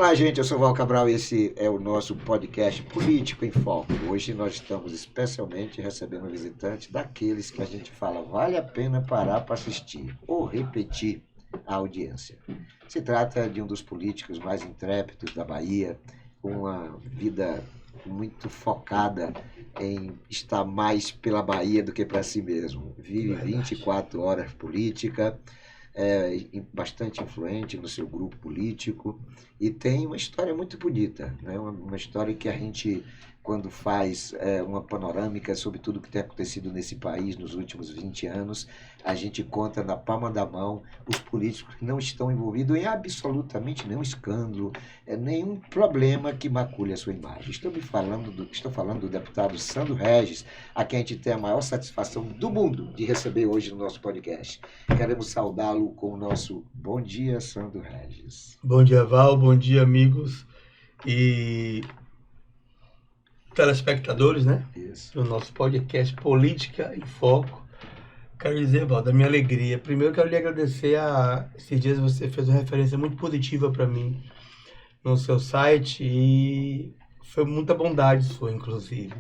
Olá, gente, eu sou Val Cabral e esse é o nosso podcast Político em Foco. Hoje nós estamos especialmente recebendo um visitante daqueles que a gente fala vale a pena parar para assistir ou repetir a audiência. Se trata de um dos políticos mais intrépidos da Bahia, com uma vida muito focada em estar mais pela Bahia do que para si mesmo. Vive 24 horas política, bastante influente no seu grupo político e tem uma história muito bonita, né? Uma história que a gente, quando faz uma panorâmica sobre tudo que tem acontecido nesse país nos últimos 20 anos, a gente conta na palma da mão os políticos que não estão envolvidos em absolutamente nenhum escândalo, nenhum problema que macule a sua imagem. Estou falando do deputado Sandro Regis, a quem a gente tem a maior satisfação do mundo de receber hoje no nosso podcast. Queremos saudá-lo com o nosso Bom Dia, Sandro Regis. Bom dia, Val. Bom dia, amigos e telespectadores, né? Isso. Do nosso podcast Política em Foco. Quero dizer, Val, da minha alegria. Primeiro, quero lhe agradecer. Esses dias você fez uma referência muito positiva para mim no seu site e foi muita bondade sua, inclusive.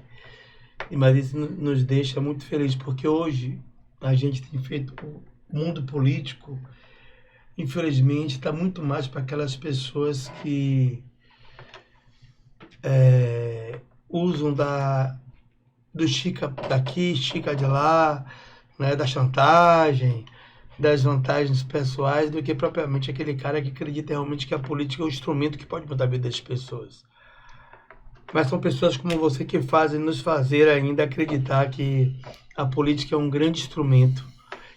Mas isso nos deixa muito felizes, porque hoje a gente tem feito o mundo político, infelizmente, está muito mais para aquelas pessoas que usam do estica daqui, estica de lá, né, da chantagem, das vantagens pessoais, do que propriamente aquele cara que acredita realmente que a política é o instrumento que pode mudar a vida das pessoas. Mas são pessoas como você que fazem nos fazer ainda acreditar que a política é um grande instrumento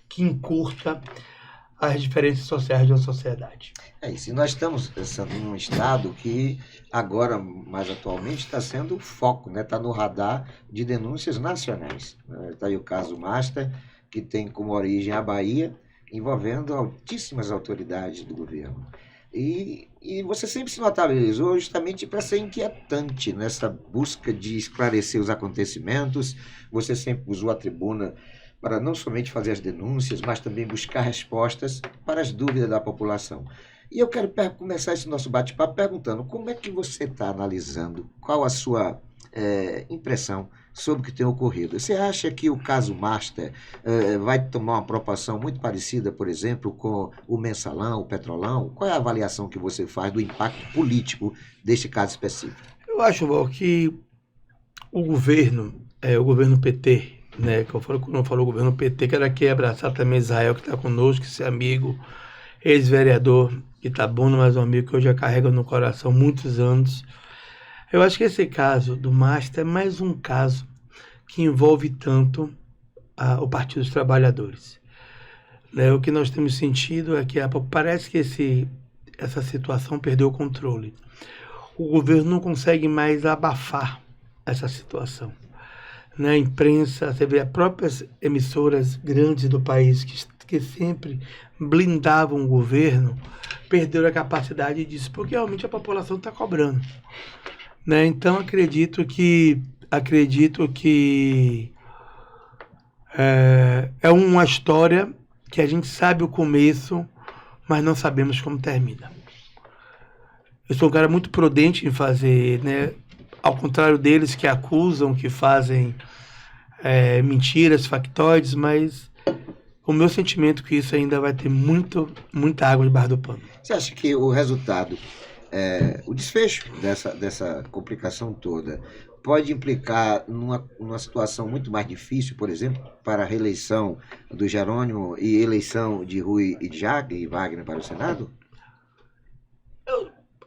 que encurta as diferenças sociais de uma sociedade. É isso. E nós estamos pensando num estado que agora, mais atualmente, está sendo o foco, né? Está no radar de denúncias nacionais. Está aí o caso Master, que tem como origem a Bahia, envolvendo altíssimas autoridades do governo. E você sempre se notabilizou justamente para ser inquietante nessa busca de esclarecer os acontecimentos. Você sempre usou a tribuna para não somente fazer as denúncias, mas também buscar respostas para as dúvidas da população. E eu quero começar esse nosso bate-papo perguntando como é que você está analisando, qual a sua impressão sobre o que tem ocorrido. Você acha que o caso Master vai tomar uma proporção muito parecida, por exemplo, com o Mensalão, o Petrolão? Qual é a avaliação que você faz do impacto político deste caso específico? Eu acho, Val, que o governo PT, né, que eu falo, quando eu falo governo PT, quero aqui abraçar também Israel, que está conosco, esse amigo, ex-vereador de Itabuna, mas um amigo que eu já carrego no coração há muitos anos. Eu acho que esse caso do Master é mais um caso que envolve tanto o Partido dos Trabalhadores. Né, o que nós temos sentido é que parece que essa situação perdeu o controle. O governo não consegue mais abafar essa situação. Na imprensa, você vê as próprias emissoras grandes do país que sempre blindavam o governo, perderam a capacidade disso, porque realmente a população está cobrando. Né? Então, acredito que é uma história que a gente sabe o começo, mas não sabemos como termina. Eu sou um cara muito prudente em fazer, né? Ao contrário deles que acusam, que fazem mentiras, factoides, mas o meu sentimento é que isso ainda vai ter muita água debaixo do pano. Você acha que o resultado, o desfecho dessa complicação toda, pode implicar numa situação muito mais difícil, por exemplo, para a reeleição do Jerônimo e eleição de Rui e Wagner para o Senado?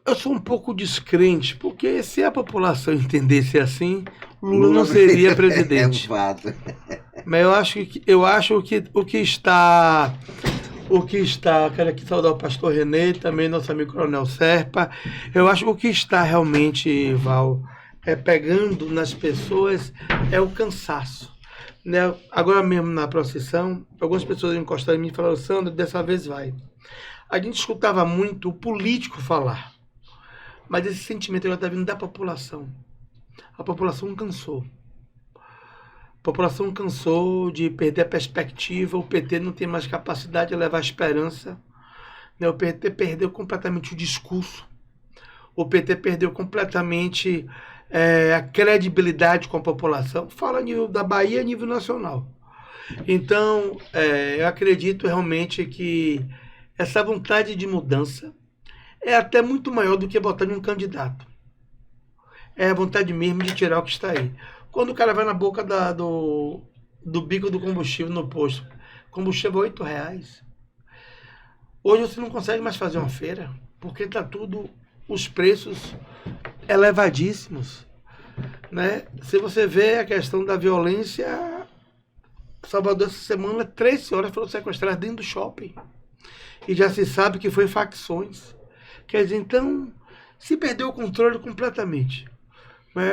Eu sou um pouco descrente, porque se a população entendesse assim, Lula não seria presidente. É um fato. Mas eu acho que o que está, quero aqui saudar o pastor Renê, também nosso amigo Coronel Serpa, eu acho que o que está realmente, Val, pegando nas pessoas é o cansaço. Né? Agora mesmo na procissão, algumas pessoas encostaram em mim e falaram: Sandro, dessa vez vai. A gente escutava muito o político falar, mas esse sentimento já está vindo da população. A população cansou. A população cansou de perder a perspectiva, o PT não tem mais capacidade de levar esperança. O PT perdeu completamente o discurso. o PT perdeu completamente a credibilidade com a população, fala a nível da Bahia, a nível nacional. Então, eu acredito realmente que essa vontade de mudança é até muito maior do que votar em um candidato. É a vontade mesmo de tirar o que está aí. Quando o cara vai na boca do bico do combustível no posto, combustível é R$8. Hoje você não consegue mais fazer uma feira, porque está tudo, os preços elevadíssimos. Né? Se você vê a questão da violência, Salvador essa semana 3 senhoras foram sequestradas dentro do shopping. E já se sabe que foi facções. Quer dizer, então, se perdeu o controle completamente.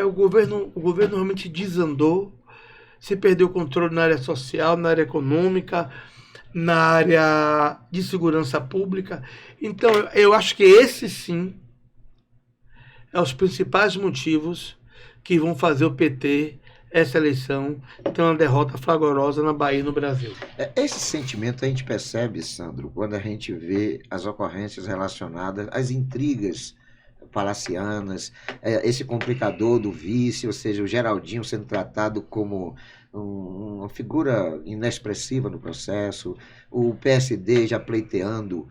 O governo realmente desandou, se perdeu o controle na área social, na área econômica, na área de segurança pública. Então, eu acho que esse sim é os principais motivos que vão fazer o PT, essa eleição, ter uma derrota fragorosa na Bahia e no Brasil. Esse sentimento a gente percebe, Sandro, quando a gente vê as ocorrências relacionadas às intrigas palacianas, esse complicador do vice, ou seja, o Geraldinho sendo tratado como uma figura inexpressiva no processo, o PSD já pleiteando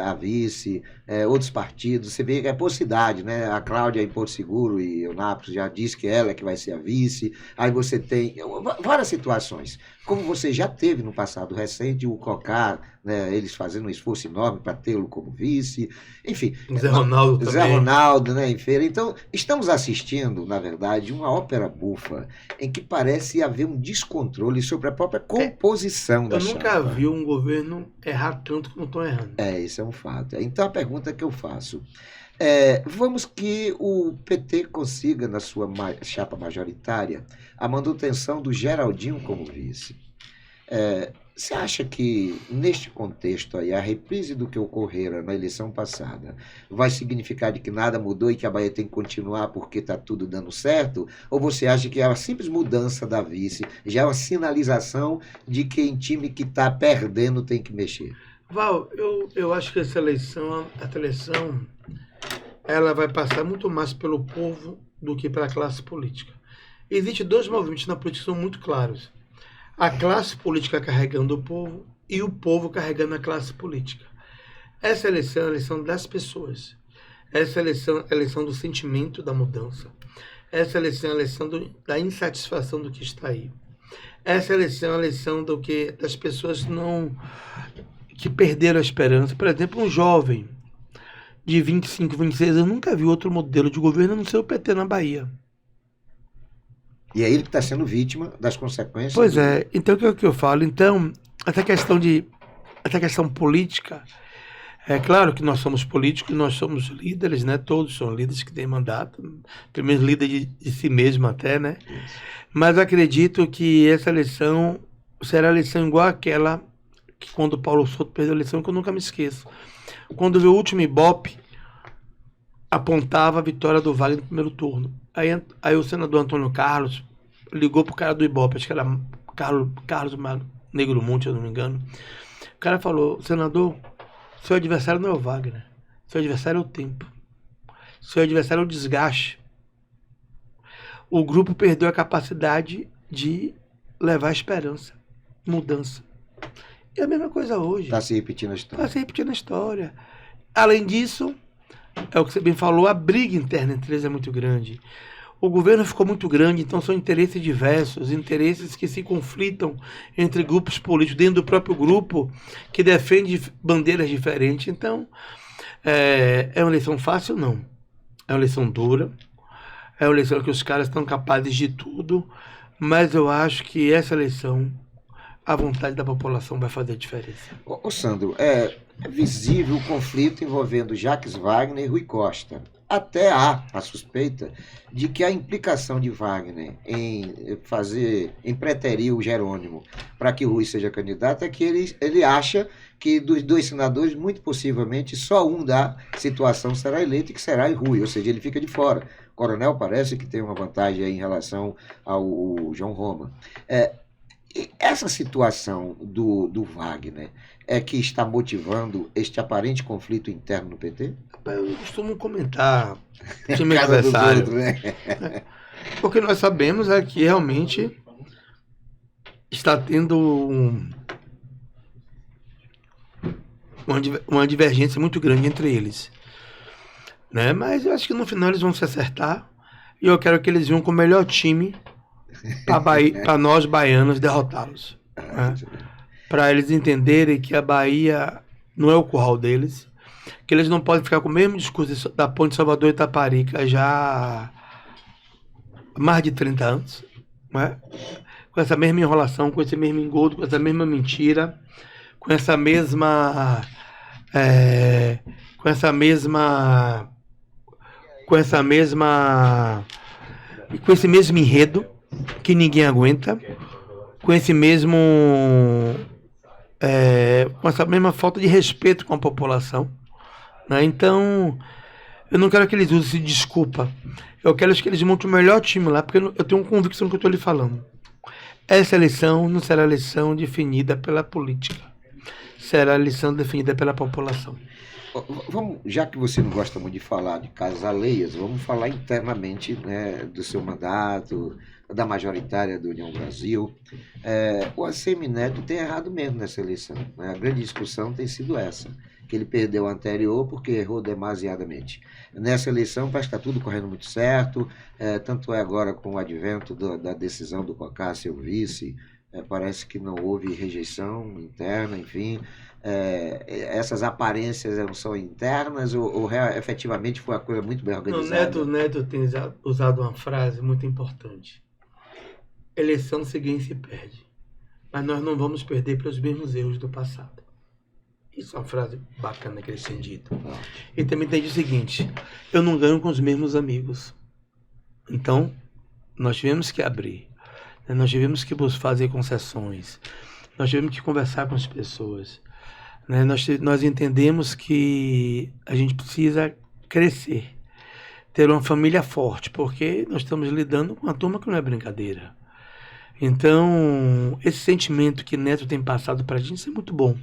a vice, outros partidos, você vê que é por cidade, né? A Cláudia em Porto Seguro e Eunápolis já disse que ela é que vai ser a vice, aí você tem várias situações, como você já teve no passado recente, o Cocá, né, eles fazendo um esforço enorme para tê-lo como vice, enfim. Zé Ronaldo também. Zé Ronaldo, né, em feira. Então, estamos assistindo, na verdade, uma ópera bufa em que parece haver um descontrole sobre a própria composição da chapa. Eu nunca vi um governo errar tanto como estão errando. Isso é um fato. Então, a pergunta que eu faço vamos que o PT consiga, na sua chapa majoritária, a manutenção do Geraldinho como vice. Você acha que, neste contexto aí, a reprise do que ocorrera na eleição passada vai significar de que nada mudou e que a Bahia tem que continuar porque está tudo dando certo? Ou você acha que a simples mudança da vice já é uma sinalização de que em time que está perdendo tem que mexer? Val, eu acho que essa eleição ela vai passar muito mais pelo povo do que pela classe política. Existem 2 movimentos na política que são muito claros. A classe política carregando o povo e o povo carregando a classe política. Essa eleição é a eleição das pessoas. Essa eleição é a eleição do sentimento da mudança. Essa eleição é a eleição da insatisfação do que está aí. Essa eleição é a eleição das pessoas que perderam a esperança. Por exemplo, um jovem de 25, 26 anos nunca viu outro modelo de governo a não ser o PT na Bahia. E é ele que está sendo vítima das consequências. Pois é, então o que eu falo? Então, essa questão política, é claro que nós somos políticos, nós somos líderes, né? Todos são líderes que têm mandato, pelo menos líder de si mesmo até, né? Isso. Mas acredito que essa eleição será a eleição igual àquela que quando o Paulo Souto perdeu a eleição, que eu nunca me esqueço. Quando veio o último Ibope, apontava a vitória do Wagner no primeiro turno. Aí o senador Antônio Carlos ligou pro cara do Ibope, acho que era Carlos Negro Monte, se eu não me engano. O cara falou: senador, seu adversário não é o Wagner, seu adversário é o tempo, seu adversário é o desgaste. O grupo perdeu a capacidade de levar esperança, mudança. E a mesma coisa hoje. Está se repetindo a história. Está se repetindo a história. Além disso, é o que você bem falou, a briga interna entre eles é muito grande. O governo ficou muito grande, então são interesses diversos, interesses que se conflitam entre grupos políticos, dentro do próprio grupo, que defende bandeiras diferentes. Então, é uma eleição fácil? Não. É uma eleição dura, é uma eleição que os caras estão capazes de tudo, mas eu acho que essa eleição, a vontade da população vai fazer a diferença. Ô Sandro, é visível o conflito envolvendo Jacques Wagner e Rui Costa. Até há a suspeita de que a implicação de Wagner em preterir o Jerônimo para que Rui seja candidato é que ele acha que dos 2 senadores, muito possivelmente, só um da situação será eleito e que será Rui, ou seja, ele fica de fora. O Coronel parece que tem uma vantagem aí em relação ao João Roma. E essa situação do Wagner é que está motivando este aparente conflito interno no PT? Rapaz, eu costumo comentar time Casa dos adversário, outros, né? porque nós sabemos é que realmente está tendo uma divergência muito grande entre eles, né? Mas eu acho que no final eles vão se acertar e eu quero que eles venham com o melhor time para nós baianos derrotá-los, né? Para eles entenderem que a Bahia não é o curral deles, que eles não podem ficar com o mesmo discurso da Ponte Salvador e Itaparica já há mais de 30 anos, né? Com essa mesma enrolação, com esse mesmo engodo, com essa mesma mentira, com essa mesma é, com essa mesma com essa mesma com esse mesmo enredo que ninguém aguenta, com esse mesmo com essa mesma falta de respeito com a população, né? Então eu não quero que eles usem de desculpa, eu quero que eles montem o melhor time lá, porque eu tenho uma convicção que eu estou lhe falando. Essa eleição não será eleição definida pela política, será eleição definida pela população. Vamos, já que você não gosta muito de falar de casas alheias, vamos falar internamente, né, do seu mandato, da majoritária do União Brasil. O ACM Neto tem errado mesmo nessa eleição, né? A grande discussão tem sido essa, que ele perdeu a anterior porque errou demasiadamente. Nessa eleição parece que está tudo correndo muito certo, tanto é agora com o advento da decisão do Cocá ser o vice, parece que não houve rejeição interna, enfim. Essas aparências são internas ou efetivamente foi uma coisa muito bem organizada? O Neto tem usado uma frase muito importante. Eleição se ganha e se perde, mas nós não vamos perder pelos mesmos erros do passado. Isso é uma frase bacana que ele tem dito. Ele também tem dito o seguinte: eu não ganho com os mesmos amigos. Então, nós tivemos que abrir, né? Nós tivemos que fazer concessões, nós tivemos que conversar com as pessoas, né? Nós entendemos que a gente precisa crescer, ter uma família forte, porque nós estamos lidando com uma turma que não é brincadeira. Então, esse sentimento que Neto tem passado para a gente é muito bom.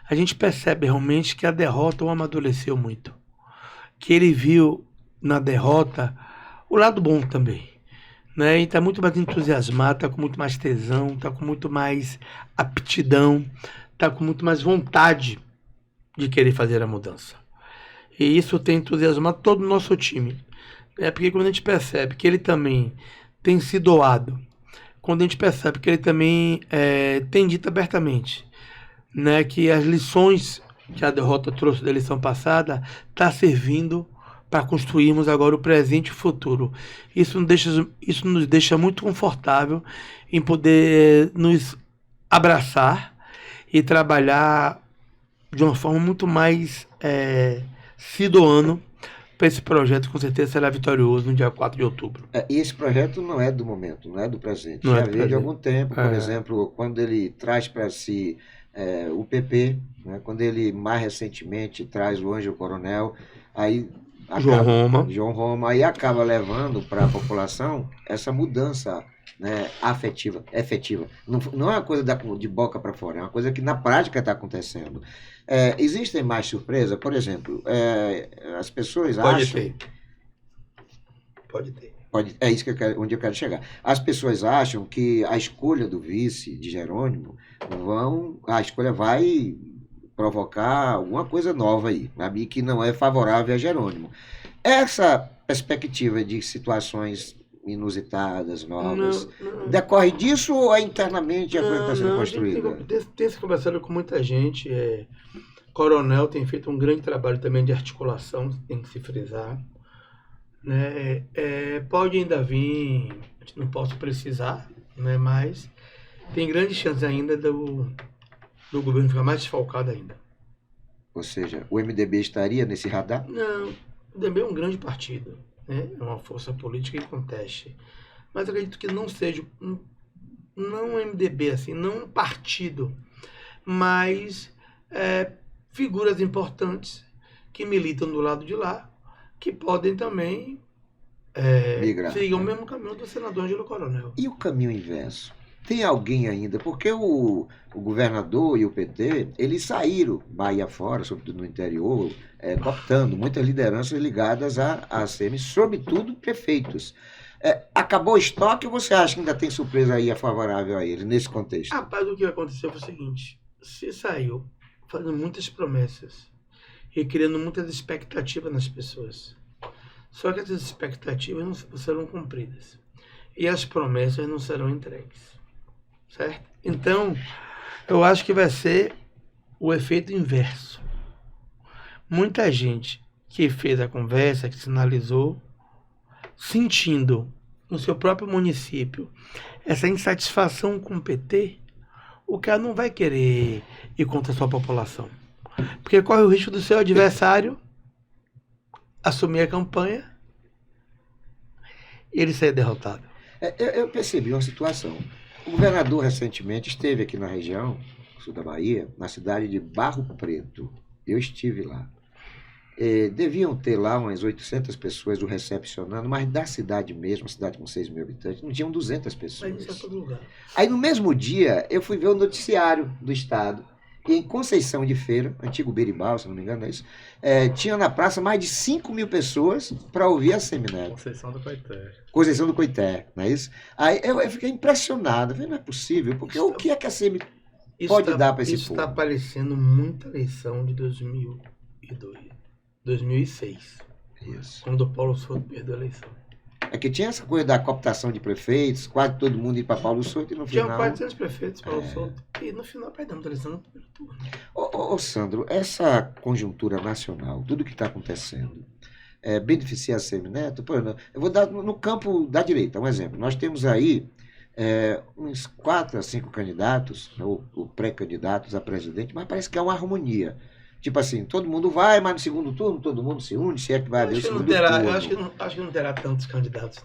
A gente percebe realmente que a derrota o amadureceu muito, que ele viu na derrota o lado bom também, né? E está muito mais entusiasmado, está com muito mais tesão, está com muito mais aptidão, está com muito mais vontade de querer fazer a mudança. E isso tem entusiasmado todo o nosso time. Porque quando a gente percebe que ele também tem se doado, quando a gente percebe que ele também tem dito abertamente, né, que as lições que a derrota trouxe da eleição passada está servindo para construirmos agora o presente e o futuro. Isso nos deixa muito confortável em poder nos abraçar e trabalhar de uma forma muito mais se doando para esse projeto, com certeza será vitorioso no dia 4 de outubro. E esse projeto não é do momento, não é do presente. Não Já é do veio de presente. algum tempo, por exemplo, quando ele traz para si o PP, né? Quando ele mais recentemente traz o Ângelo Coronel, aí João Roma, aí acaba levando para a população essa mudança, né, efetiva. Não é uma coisa de boca para fora, é uma coisa que na prática está acontecendo. Existem mais surpresas? Por exemplo, as pessoas acham... Pode ter. É isso onde eu quero chegar. As pessoas acham que a escolha do vice de Jerônimo a escolha vai provocar alguma coisa nova aí, sabe? Que não é favorável a Jerônimo. Essa perspectiva de situações inusitadas, novas, decorre disso ou internamente a coisa está sendo construída? Tem se conversado com muita gente. Coronel tem feito um grande trabalho também de articulação, tem que se frisar, né? Pode ainda vir, não posso precisar, né? Mas tem grandes chances ainda do governo ficar mais desfalcado ainda. Ou seja, o MDB estaria nesse radar? Não, o MDB é um grande partido, né? É uma força política que conteste. Mas eu acredito que não seja, não um MDB assim, não um partido, mas figuras importantes que militam do lado de lá, que podem também seguir o mesmo caminho do senador Ângelo Coronel. E o caminho inverso? tem alguém ainda, porque o governador e o PT, eles saíram Bahia fora, sobretudo no interior, cooptando muitas lideranças ligadas à ACM, sobretudo prefeitos. Acabou o estoque ou você acha que ainda tem surpresa aí favorável a ele, nesse contexto? Rapaz, o que aconteceu foi o seguinte: se saiu fazendo muitas promessas e criando muitas expectativas nas pessoas. Só que essas expectativas não serão cumpridas. E as promessas não serão entregues. Certo? Então, eu acho que vai ser o efeito inverso. Muita gente que fez a conversa, que sinalizou, sentindo no seu próprio município essa insatisfação com o PT, o cara não vai querer ir contra a sua população. Porque corre o risco do seu adversário assumir a campanha e ele ser derrotado. Eu percebi uma situação. O governador recentemente esteve aqui na região, sul da Bahia, na cidade de Barro Preto. Eu estive lá. Deviam ter lá umas 800 pessoas o recepcionando, mas da cidade mesmo, uma cidade com 6 mil habitantes, não tinham 200 pessoas. Mas isso é todo lugar. Aí no mesmo dia, eu fui ver o noticiário do estado. E em Conceição de Feira, antigo Beribal, se não me engano é isso, tinha na praça mais de 5 mil pessoas para ouvir a Semineto. Conceição do Coité. Conceição do Coité, não é isso? Aí eu fiquei impressionado, falei, não é possível, porque o que é que a Semi pode dar para esse Isso povo? está parecendo muita eleição de 2006, Isso. quando o Paulo Souto perdeu a eleição. É que tinha essa coisa da cooptação de prefeitos, quase todo mundo ir para Paulo Souto e no Tinham final... 400 prefeitos, Paulo Souto, e no final perdemos a eleição no primeiro turno. Ô, Sandro, essa conjuntura nacional, tudo que está acontecendo, beneficia a Semineto? Pô, eu vou dar no campo da direita, um exemplo. Nós temos aí uns 4 a 5 candidatos, ou pré-candidatos a presidente, mas parece que há uma harmonia. Tipo assim, todo mundo vai, mas no segundo turno todo mundo se une, se é que vai haver o segundo turno. Eu acho que não terá tantos candidatos.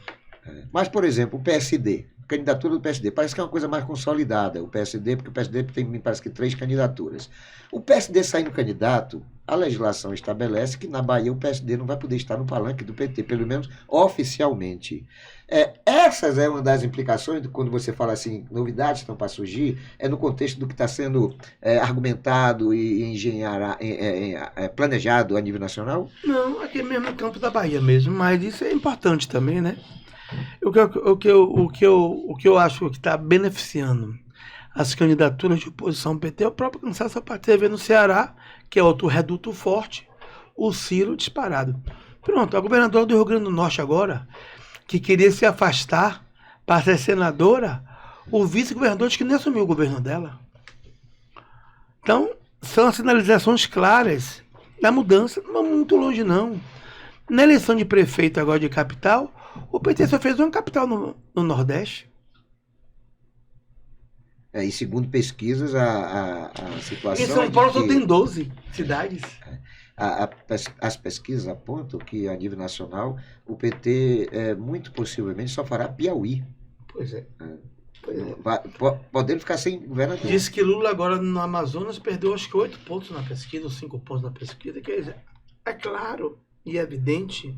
Mas, por exemplo, o PSD, candidatura do PSD, parece que é uma coisa mais consolidada, o PSD, porque o PSD tem, me parece que 3 candidaturas. O PSD saindo candidato, a legislação estabelece que na Bahia o PSD não vai poder estar no palanque do PT, pelo menos oficialmente. Essas é uma das implicações, quando você fala assim, novidades estão para surgir, no contexto do que está sendo argumentado e planejado a nível nacional? Não, aqui mesmo no campo da Bahia mesmo, mas isso é importante também, né? O que eu acho que está beneficiando as candidaturas de oposição ao PT é o próprio cansaço a partir de ver no Ceará, que é outro reduto forte, o Ciro disparado. Pronto, a governadora do Rio Grande do Norte agora, que queria se afastar para ser senadora, o vice-governador disse que nem assumiu o governo dela. Então, são as sinalizações claras da mudança, não é muito longe não. Na eleição de prefeito agora de capital, o PT só fez uma capital no Nordeste. E segundo pesquisas, a situação. Em São Paulo só tem 12 cidades. As pesquisas apontam que, a nível nacional, o PT muito possivelmente só fará Piauí. Pois é. Podendo ficar sem governador. Diz que Lula agora no Amazonas perdeu acho que 8 pontos na pesquisa, ou 5 pontos na pesquisa. Quer dizer, é claro e evidente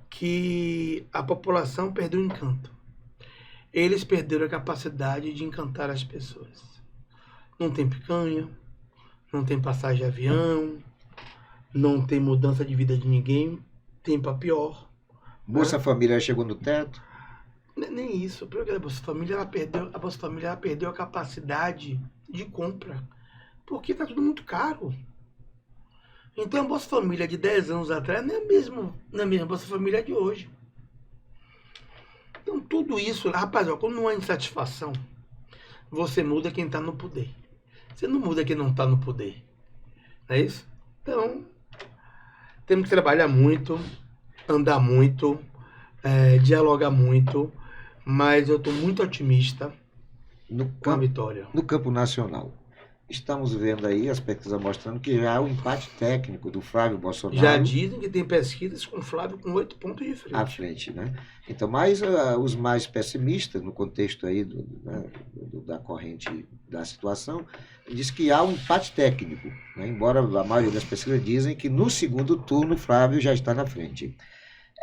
que a população perdeu o encanto. Eles perderam a capacidade de encantar as pessoas. Não tem picanha, não tem passagem de avião, não tem mudança de vida de ninguém, tem para pior. Bolsa Família chegou no teto? Nem isso. Porque a Bolsa Família ela perdeu a capacidade de compra. Porque está tudo muito caro. Então a Bolsa Família de 10 anos atrás não é a mesma Bolsa Família de hoje. Então tudo isso, rapaz, quando não há insatisfação, você muda quem está no poder. Você não muda quem não está no poder. Não é isso? Então, temos que trabalhar muito, andar muito, dialogar muito, mas eu estou muito otimista com a vitória. No campo nacional, estamos vendo aí as pesquisas mostrando que já há o empate técnico do Flávio Bolsonaro. Já dizem que tem pesquisas com o Flávio com 8 pontos de frente. À frente, né? Então, mas os mais pessimistas, no contexto aí da corrente da situação, diz que há um empate técnico, né? Embora a maioria das pesquisas dizem que no segundo turno o Flávio já está na frente.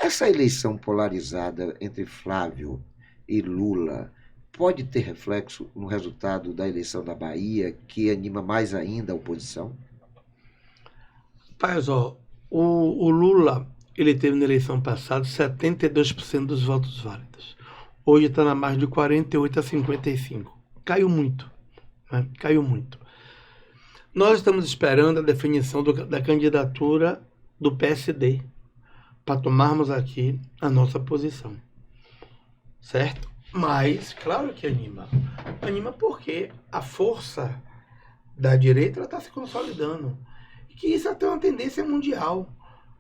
Essa eleição polarizada entre Flávio e Lula pode ter reflexo no resultado da eleição da Bahia, que anima mais ainda a oposição? Rapaz, ó, o Lula, ele teve na eleição passada 72% dos votos válidos. Hoje está na margem de 48 a 55. Caiu muito, né? Caiu muito. Nós estamos esperando a definição da candidatura do PSD para tomarmos aqui a nossa posição, certo? Mas, claro que anima. Anima porque a força da direita está se consolidando. E que isso até é uma tendência mundial.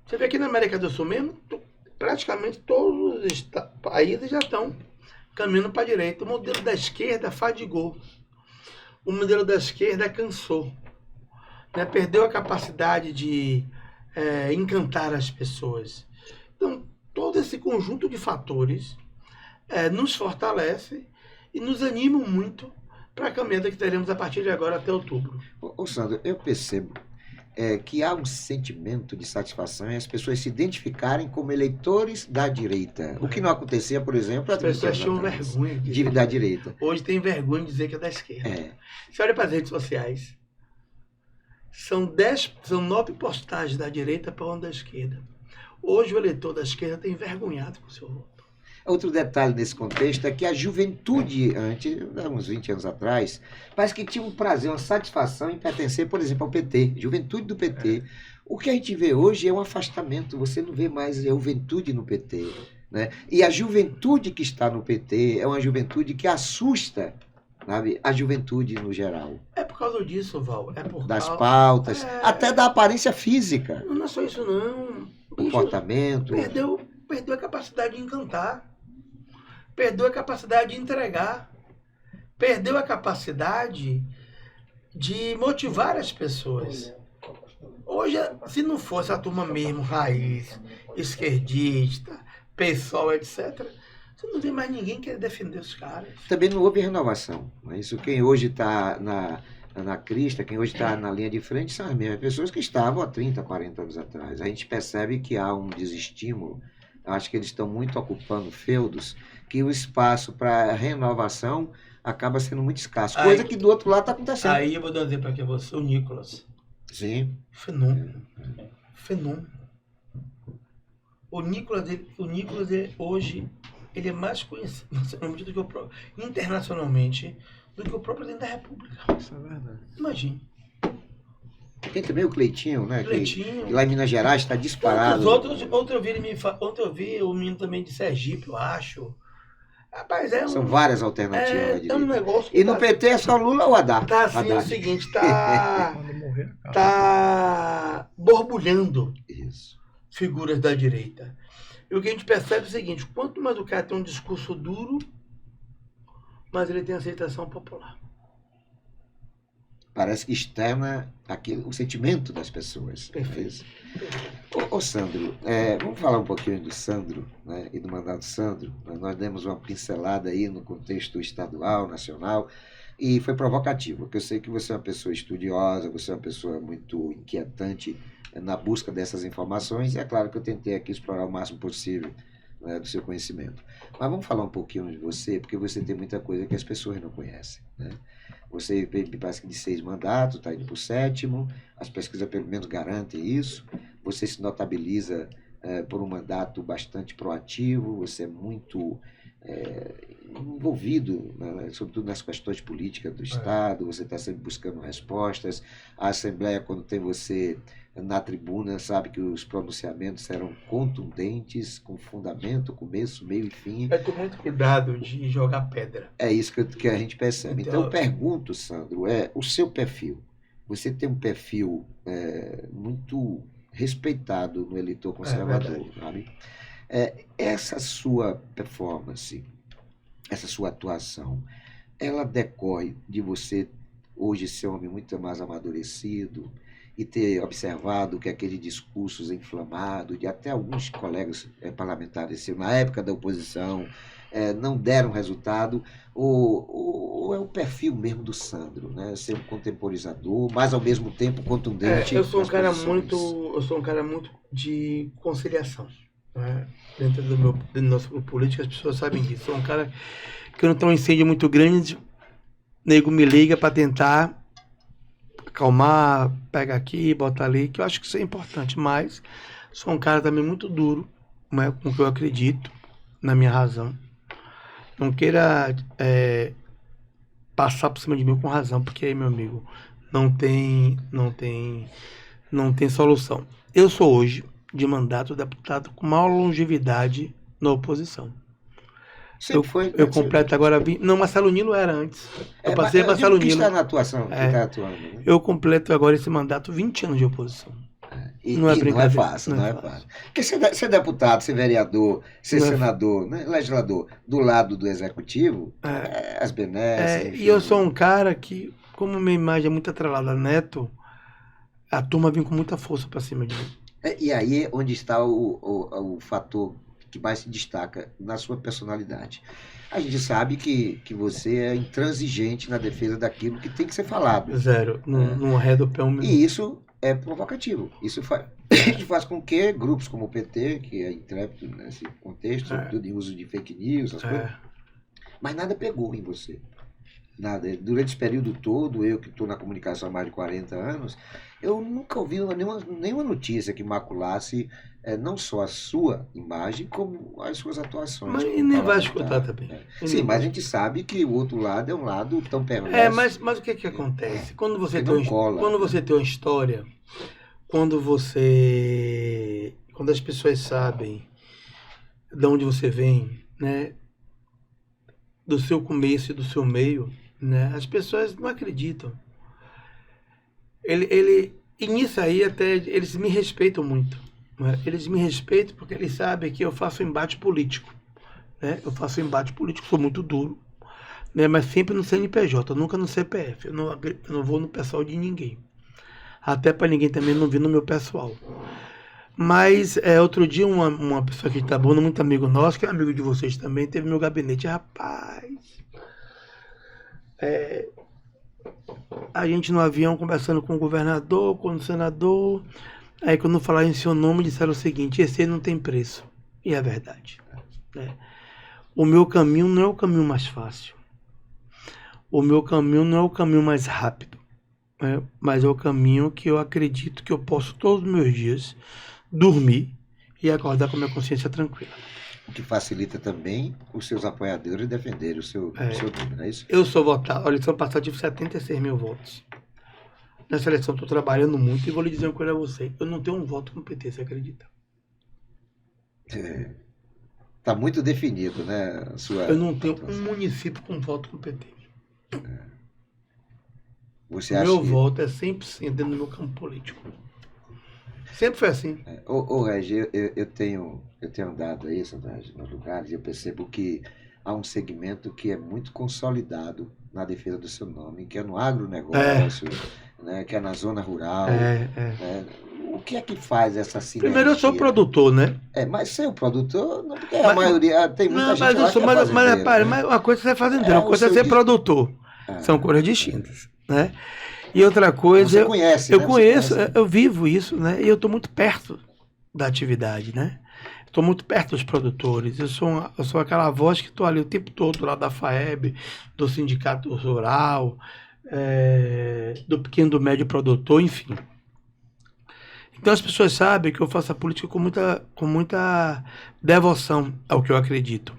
Você vê aqui na América do Sul mesmo, praticamente todos os países já estão caminhando para a direita. O modelo da esquerda fadigou. O modelo da esquerda cansou. Né? Perdeu a capacidade de encantar as pessoas. Então, todo esse conjunto de fatores nos fortalece e nos animam muito para a caminhada que teremos a partir de agora até outubro. Ô Sandro, eu percebo que há um sentimento de satisfação em as pessoas se identificarem como eleitores da direita. O que não acontecia, por exemplo, as pessoas tinham vergonha da direita. Hoje tem vergonha de dizer que é da esquerda. Você olha para as redes sociais, são 9 postagens da direita para uma da esquerda. Hoje o eleitor da esquerda está envergonhado com o seu voto. Outro detalhe nesse contexto é que a juventude, antes, uns 20 anos atrás, parece que tinha um prazer, uma satisfação em pertencer, por exemplo, ao PT, juventude do PT. O que a gente vê hoje é um afastamento, você não vê mais a juventude no PT. Né? E a juventude que está no PT é uma juventude que assusta, sabe, a juventude no geral. É por causa disso, Val. É por das causa... pautas, até da aparência física. Não é só isso, não. Comportamento. Perdeu a capacidade de encantar. Perdeu a capacidade de entregar. Perdeu a capacidade de motivar as pessoas. Hoje, se não fosse a turma mesmo, raiz, esquerdista, PSOL, etc., você não vê mais ninguém querer defender os caras. Também não houve renovação. Isso, quem hoje está na crista, quem hoje está na linha de frente, são as mesmas pessoas que estavam há 30, 40 anos atrás. A gente percebe que há um desestímulo. Acho que eles estão muito ocupando feudos, que o espaço para renovação acaba sendo muito escasso. Coisa que do outro lado está acontecendo. Aí eu vou dar um exemplo aqui a você, o Nicolas. Sim. Fenômeno. O Nicolas hoje, ele é mais conhecido do que o próprio, internacionalmente, do que o próprio presidente da República. Isso é verdade. Imagine. Tem também o Cleitinho, né? Cleitinho. Que lá em Minas Gerais está disparado. Ontem eu vi o menino também de Sergipe, eu acho. Rapaz, são várias alternativas. É um negócio e no PT é só Lula ou Haddad? Tá assim, é o seguinte, tá borbulhando isso. Figuras da direita. E o que a gente percebe é o seguinte, quanto mais o cara tem um discurso duro, mais ele tem aceitação popular. Parece que externa o sentimento das pessoas. Perfeito. Ô Sandro, vamos falar um pouquinho do Sandro, né, e do mandato Sandro. Nós demos uma pincelada aí no contexto estadual, nacional, e foi provocativo, porque eu sei que você é uma pessoa estudiosa, você é uma pessoa muito inquietante na busca dessas informações, e é claro que eu tentei aqui explorar o máximo possível, né, do seu conhecimento. Mas vamos falar um pouquinho de você, porque você tem muita coisa que as pessoas não conhecem, né? Você me parece que de 6 mandatos, está indo para o 7º, as pesquisas pelo menos garantem isso. Você se notabiliza por um mandato bastante proativo, você é muito envolvido, né, sobretudo nas questões políticas do Estado, você está sempre buscando respostas. A Assembleia, quando tem você na tribuna, sabe que os pronunciamentos serão contundentes, com fundamento, começo, meio e fim. Eu tenho muito cuidado de jogar pedra. É isso que a gente percebe. Então eu pergunto, Sandro, o seu perfil. Você tem um perfil muito respeitado no eleitor conservador, sabe? Essa sua performance, essa sua atuação, ela decorre de você hoje ser um homem muito mais amadurecido e ter observado que aqueles discursos inflamados de até alguns colegas parlamentares na época da oposição não deram resultado, ou é o perfil mesmo do Sandro, né? Ser um contemporizador, mas ao mesmo tempo contundente. Eu sou um cara muito de conciliação. né? Dentro do nosso grupo político, as pessoas sabem disso. Sou um cara que não tem um incêndio muito grande, nego me liga para tentar acalmar, pega aqui, bota ali, que eu acho que isso é importante, mas sou um cara também muito duro, né, com o que eu acredito, na minha razão. Não queira passar por cima de mim com razão, porque aí, meu amigo, não tem solução. Eu sou hoje, de mandato, deputado com maior longevidade na oposição. Sempre foi, Eu né? completo agora 20. Não, Marcelo Nilo era antes. Eu passei Mas eu Marcelo digo que Nilo. está na atuação, que É, está atuando, né? eu completo agora esse mandato 20 anos de oposição. Não é E não é brincadeira. fácil, não é fácil. Porque ser deputado, ser vereador, ser Não é senador, né, legislador, do lado do executivo, as benesses, E enfim. eu sou um cara que, como minha imagem é muito atrelada a Neto, a turma vem com muita força pra cima de mim. E aí é onde está o fator que mais se destaca na sua personalidade. A gente sabe que você é intransigente na defesa daquilo que tem que ser falado. Zero. Não arredo o pé um minuto. E isso é provocativo. Isso faz com que grupos como o PT, que é intrépido nesse contexto, sobretudo em uso de fake news, essas coisas, mas nada pegou em você. Nada. Durante esse período todo, eu que estou na comunicação há mais de 40 anos, eu nunca ouvi nenhuma notícia que maculasse não só a sua imagem, como as suas atuações. Mas como nem vai parlamentar. escutar também. Sim, mas a gente sabe que o outro lado é um lado tão perverso. Mas o que acontece? Quando você, Que tem, não cola, quando você tem uma história, quando as pessoas sabem de onde você vem, né, do seu começo e do seu meio, né, as pessoas não acreditam. E nisso aí até eles me respeitam muito, né? Eles me respeitam porque eles sabem que eu faço embate político, né? Eu faço embate político, sou muito duro, né? Mas sempre no CNPJ, nunca no CPF. Eu não vou no pessoal de ninguém. Até para ninguém também não vir no meu pessoal. Mas outro dia uma pessoa que tá bom, muito amigo nosso, que é amigo de vocês também, teve no meu gabinete. Rapaz, a gente no avião conversando com o governador, com o senador, aí quando falaram em seu nome disseram o seguinte: esse aí não tem preço. E é verdade, né? O meu caminho não é o caminho mais fácil. O meu caminho não é o caminho mais rápido, né? Mas é o caminho que eu acredito que eu posso todos os meus dias dormir e acordar com a minha consciência tranquila. O que facilita também os seus apoiadores defenderem o seu nome, não é isso? Eu sou votado, a eleição passada tive 76 mil votos. Nessa eleição estou trabalhando muito e vou lhe dizer uma coisa a você: eu não tenho um voto no PT, você acredita? Está muito definido, né? Eu não tenho um município com voto no PT. Você acha meu voto é 100% dentro do meu campo político. Sempre foi assim. Regi, eu tenho andado aí, Regi, nos lugares, e eu percebo que há um segmento que é muito consolidado na defesa do seu nome, que é no agronegócio, né, que é na zona rural. Né? O que é que faz essa sinergia? Primeiro, eu sou produtor, né? Mas ser o produtor, não, porque a maioria tem muita gente lá que é fazendeiro, mas uma coisa é ser fazendeiro, uma coisa é ser produtor. São coisas distintas, né? E outra coisa, você conhece, eu né? conheço, eu vivo isso, né? E eu estou muito perto da atividade, né? Estou muito perto dos produtores. Eu sou aquela voz que estou ali o tempo todo, lá da FAEB, do Sindicato Rural, do pequeno e do médio produtor, enfim. Então as pessoas sabem que eu faço a política com muita devoção ao que eu acredito.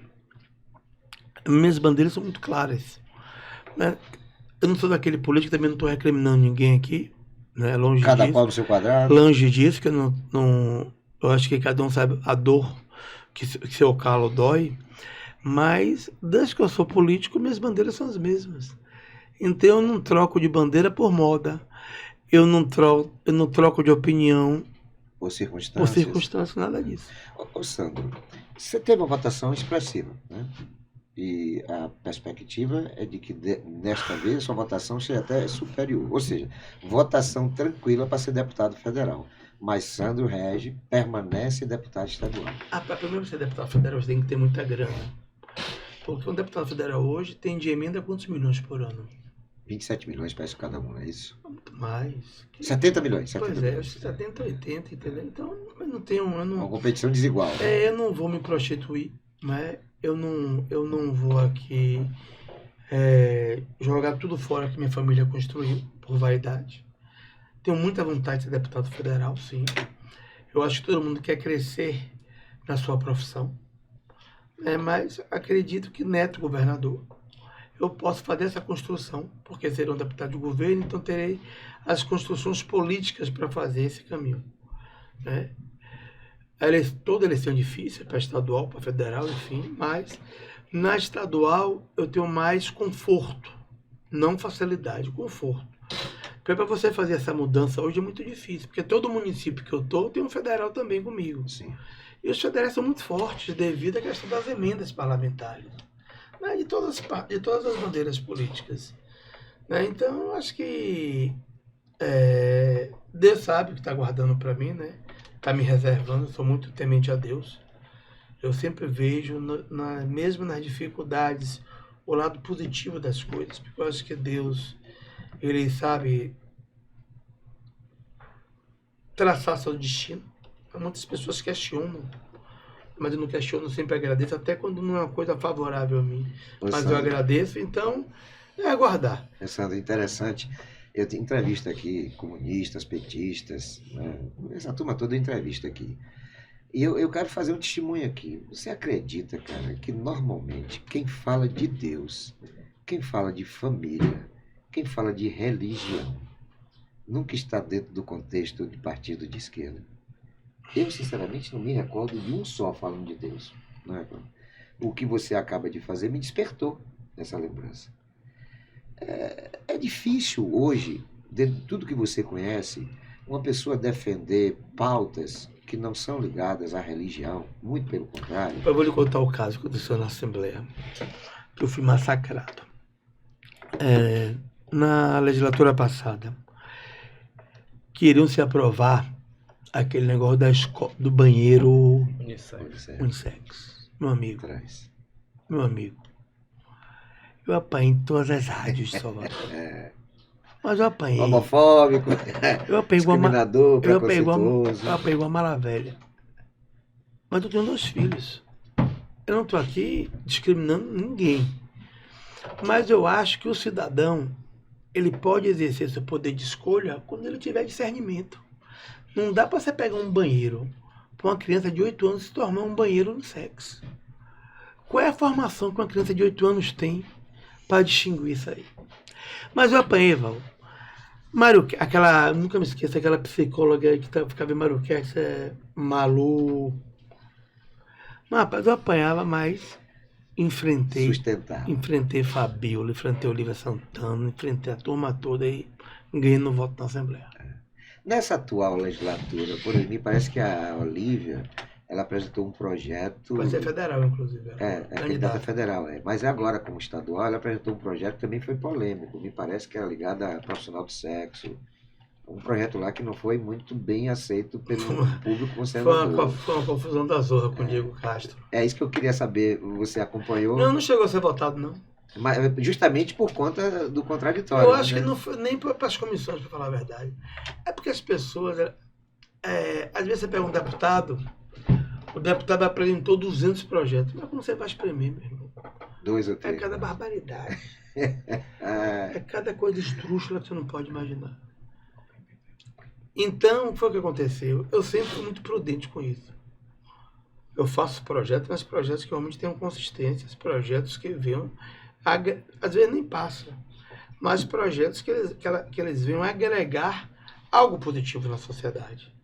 Minhas bandeiras são muito claras, né? Eu não sou daquele político, também não estou recriminando ninguém aqui, né? Longe cada disso. qual no seu quadrado. Longe disso, que eu acho que cada um sabe a dor que seu calo dói. Mas desde que eu sou político, minhas bandeiras são as mesmas. Então eu não troco de bandeira por moda. Eu não troco de opinião por circunstâncias, nada disso. Ô Sandro, você teve uma votação expressiva, né? E a perspectiva é de que nesta vez a sua votação seja até superior. Ou seja, votação tranquila para ser deputado federal. Mas Sandro Regi permanece deputado estadual. Para primeiro ser deputado federal, você tem que ter muita grana. Porque um deputado federal hoje tem de emenda quantos milhões por ano? 27 milhões parece cada um, não é isso? Muito mais. 70 milhões. Pois 70 é, milhões. 70, 80, entendeu? Então, eu não tenho. Uma competição desigual. Eu não vou me prostituir, né? Eu não vou aqui jogar tudo fora que minha família construiu por vaidade. Tenho muita vontade de ser deputado federal, sim. Eu acho que todo mundo quer crescer na sua profissão, né? Mas acredito que neto governador, eu posso fazer essa construção, porque serei um deputado de governo, então terei as construções políticas para fazer esse caminho, né? Toda eleição é difícil, para estadual, para federal, enfim, mas na estadual eu tenho mais conforto, não facilidade, conforto. Porque para você fazer essa mudança hoje é muito difícil, porque todo município que eu estou tem um federal também comigo. Sim. E os federais são muito fortes devido à questão das emendas parlamentares, né? De todas as bandeiras políticas, né? Então, eu acho que Deus sabe o que está guardando para mim, né? Está me reservando, eu sou muito temente a Deus. Eu sempre vejo, mesmo nas dificuldades, o lado positivo das coisas, porque eu acho que Deus, Ele sabe traçar seu destino. Muitas pessoas questionam, mas eu não questiono, sempre agradeço, até quando não é uma coisa favorável a mim. Mas eu agradeço, então é aguardar. Sandro, interessante. Eu tenho entrevista aqui, comunistas, petistas, né? Essa turma toda entrevista aqui. E eu quero fazer um testemunho aqui. Você acredita, cara, que normalmente quem fala de Deus, quem fala de família, quem fala de religião, nunca está dentro do contexto de partido de esquerda? Eu, sinceramente, não me recordo de um só falando de Deus. Não é? O que você acaba de fazer me despertou essa lembrança. É difícil hoje, dentro de tudo que você conhece, uma pessoa defender pautas que não são ligadas à religião, muito pelo contrário. Eu vou lhe contar o caso que aconteceu na Assembleia, que eu fui massacrado. Na legislatura passada, queriam se aprovar aquele negócio do banheiro unissex. Meu amigo, eu apanhei em todas as rádios de Salvador. Mas eu apanhei. Homofóbico, discriminador, preconceituoso. Eu apanhei uma mala velha. Mas eu tenho 2 filhos. Eu não estou aqui discriminando ninguém. Mas eu acho que o cidadão, ele pode exercer seu poder de escolha quando ele tiver discernimento. Não dá para você pegar um banheiro para uma criança de 8 anos e se tornar um banheiro unissex. Qual é a formação que uma criança de 8 anos tem para distinguir isso aí? Mas eu apanhei, Val. Nunca me esqueço, aquela psicóloga que ficava em Maruquete, Malu. Mas, rapaz, eu apanhava, mas enfrentei Fabiola, enfrentei Olívia Santana, enfrentei a turma toda e ganhei no voto na Assembleia. Nessa atual legislatura, por exemplo, me parece que a Olívia, ela apresentou um projeto... Vai ser federal, inclusive. É candidata federal, Mas agora, como estadual, ela apresentou um projeto que também foi polêmico. Me parece que era ligado a profissional do sexo. Um projeto lá que não foi muito bem aceito pelo público conservador. Foi uma confusão da zorra com o Diego Castro. É isso que eu queria saber. Você acompanhou? Não chegou a ser votado, não. Mas justamente por conta do contraditório. Eu acho que não foi nem para as comissões, para falar a verdade. É porque as pessoas... às vezes você pega um deputado, o deputado apresentou 200 projetos. Mas como você vai espremer, meu irmão? 2 ou 3. É cada barbaridade. É cada coisa esdrúxula que você não pode imaginar. Então, foi o que aconteceu. Eu sempre fui muito prudente com isso. Eu faço projetos, mas projetos que realmente tenham consistência, projetos que venham... Às vezes nem passam, mas projetos que eles venham agregar algo positivo na sociedade.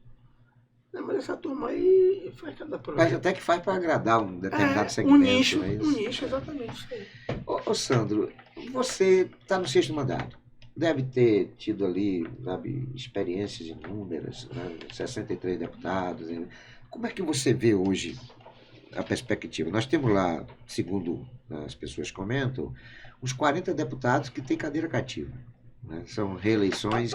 Mas essa turma aí faz cada projeto. Mas até que faz para agradar um determinado segmento. Um nicho, exatamente isso aí. Ô Sandro, você está no 6º mandato. Deve ter tido ali, sabe, experiências inúmeras, né? 63 deputados. Como é que você vê hoje a perspectiva? Nós temos lá, segundo as pessoas comentam, uns 40 deputados que têm cadeira cativa. Né? São reeleições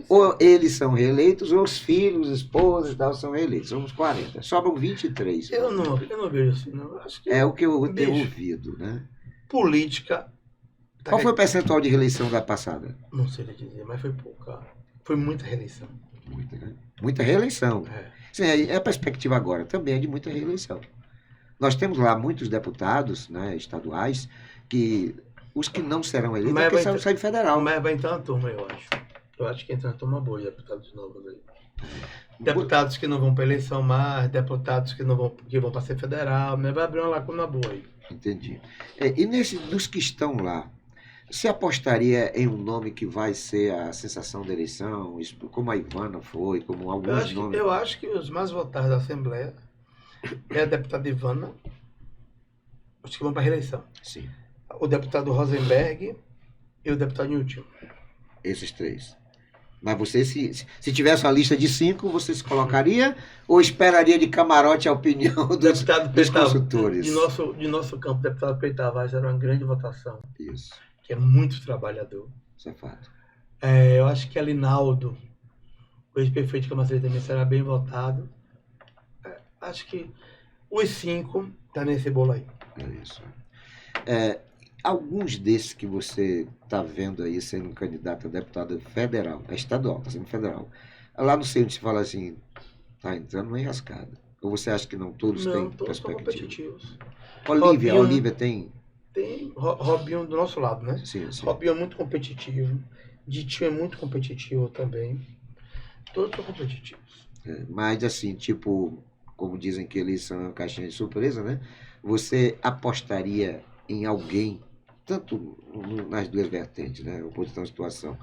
ou eles são reeleitos, ou os filhos, esposas e tal são reeleitos. Somos 40. Sobram 23. Eu não vejo assim, não. Acho que é o que eu tenho ouvido, né? Política Qual foi o percentual de reeleição da passada? Não sei lhe dizer, mas foi pouca. Foi muita reeleição. Muita, né? Muita reeleição. É. Sim, a perspectiva agora também é de muita reeleição. Nós temos lá muitos deputados, né, estaduais, que os que não serão eleitos é porque saem federal. Mas vai entrar na turma, eu acho. Eu acho que entra na turma boa de deputados novos aí. Deputados que não vão para eleição mais, deputados que vão para ser federal, mas vai abrir uma lacuna boa aí. Entendi. E dos que estão lá, você apostaria em um nome que vai ser a sensação da eleição, como a Ivana foi, como alguns nomes? Eu acho que os mais votados da Assembleia é a deputada Ivana, os que vão para a reeleição. Sim. O deputado Rosenberg e o deputado Newton. Esses três. Mas você, se tivesse uma lista de 5, você se colocaria ou esperaria de camarote a opinião dos consultores? De nosso campo, o deputado Pedro Tavares era uma grande votação. Isso. Que é muito trabalhador. Isso é fato. Eu acho que Alinaldo, o ex-prefeito de Camaçari, também será bem votado. Acho que os 5 tá nesse bolo aí. É isso. Alguns desses que você está vendo aí sendo um candidato a deputado federal, estadual, está sendo federal. Lá no centro se fala assim, está entrando uma enrascada. Ou você acha que não todos têm todos são perspectiva? competitivos. Olívia tem? Tem Robinho do nosso lado, né? Sim. Robinho é muito competitivo. Ditinho é muito competitivo também. Todos são competitivos. Mas assim, tipo, como dizem que eles são uma caixinha de surpresa, né? Você apostaria em alguém, tanto nas duas vertentes, né? Oposição e situação,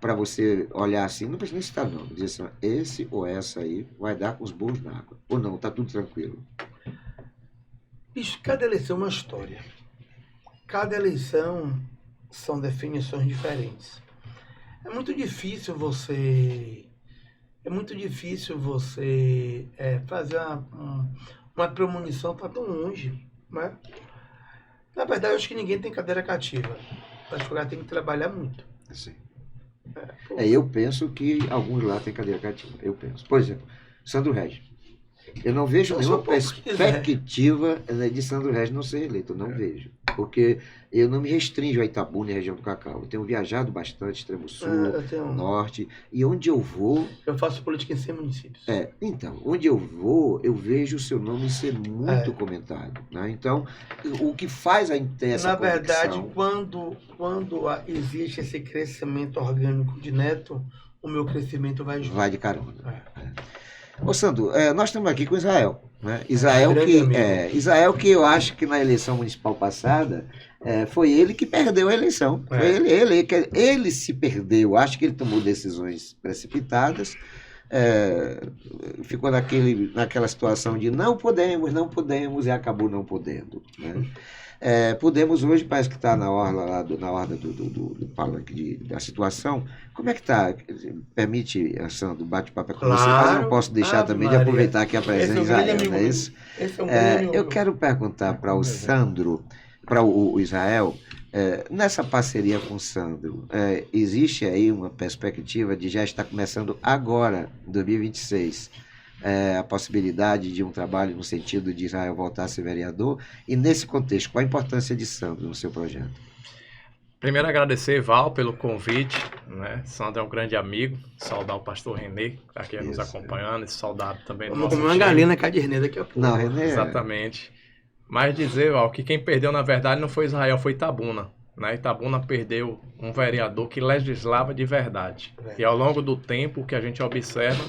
para você olhar assim, não precisa nem citar não, dizer assim, esse ou essa aí vai dar com os burros na água. Ou não, tá tudo tranquilo. Bicho, cada eleição é uma história. Cada eleição são definições diferentes. É muito difícil você fazer uma premonição para tão longe, né? Na verdade, eu acho que ninguém tem cadeira cativa. Acho que o cara tem que trabalhar muito. Sim. Eu penso que alguns lá têm cadeira cativa. Eu penso. Por exemplo, Sandro Regis. Eu não vejo nenhuma perspectiva de Sandro Regis não ser eleito. Eu não vejo. Porque eu não me restringo a Itabuna e a região do Cacau. Eu tenho viajado bastante, Extremo Sul, Norte. E onde eu vou... Eu faço política em 100 municípios. Então, onde eu vou, eu vejo o seu nome ser muito comentado. Né? Então, o que faz a intensa Na verdade, quando existe esse crescimento orgânico de Neto, o meu crescimento vai junto. Vai de carona. Ô Sandro, nós estamos aqui com Israel. Né? Israel que eu acho que na eleição municipal passada foi ele que perdeu a eleição. Ele se perdeu. Acho que ele tomou decisões precipitadas. Ficou naquela situação de não podemos e acabou não podendo. Né? Podemos hoje, parece que está na orla do palanque da situação. Como é que está? Permite, Sandro, bate-papo com você, mas eu não posso deixar também de aproveitar aqui a presença de Israel, não é isso? Eu quero perguntar para o Sandro, para o Israel, nessa parceria com o Sandro, existe aí uma perspectiva de já estar começando agora, em 2026, a possibilidade de um trabalho no sentido de Israel voltar a ser vereador? E nesse contexto, qual a importância de Sandro no seu projeto? Primeiro agradecer, Val, pelo convite, né? Sandro é um grande amigo, saudar o pastor Renê, que está aqui nos acompanhando, e saudar também do nosso time. Vamos comer uma galinha cá de Renê daqui a pouco. Não, Renê... Exatamente. Mas dizer, Val, que quem perdeu na verdade não foi Israel, foi Itabuna. Né? Itabuna perdeu um vereador que legislava de verdade. E ao longo do tempo, o que a gente observa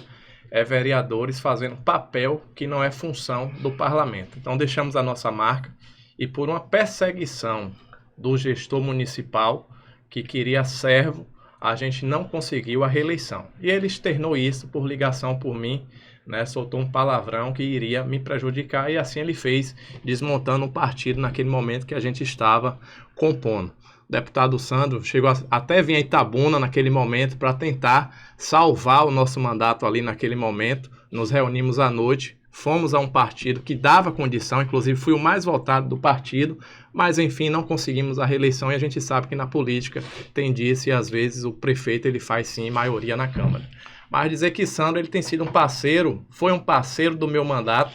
vereadores fazendo papel que não é função do parlamento. Então deixamos a nossa marca e por uma perseguição do gestor municipal que queria servo, a gente não conseguiu a reeleição. E ele externou isso por ligação por mim, né? Soltou um palavrão que iria me prejudicar e assim ele fez, desmontando o partido naquele momento que a gente estava compondo. O deputado Sandro chegou até vir a Itabuna naquele momento para tentar salvar o nosso mandato ali naquele momento. Nos reunimos à noite, fomos a um partido que dava condição, inclusive fui o mais votado do partido, mas enfim, não conseguimos a reeleição e a gente sabe que na política tem disso e às vezes o prefeito ele faz sim maioria na Câmara. Mas dizer que Sandro ele tem sido um parceiro, foi um parceiro do meu mandato,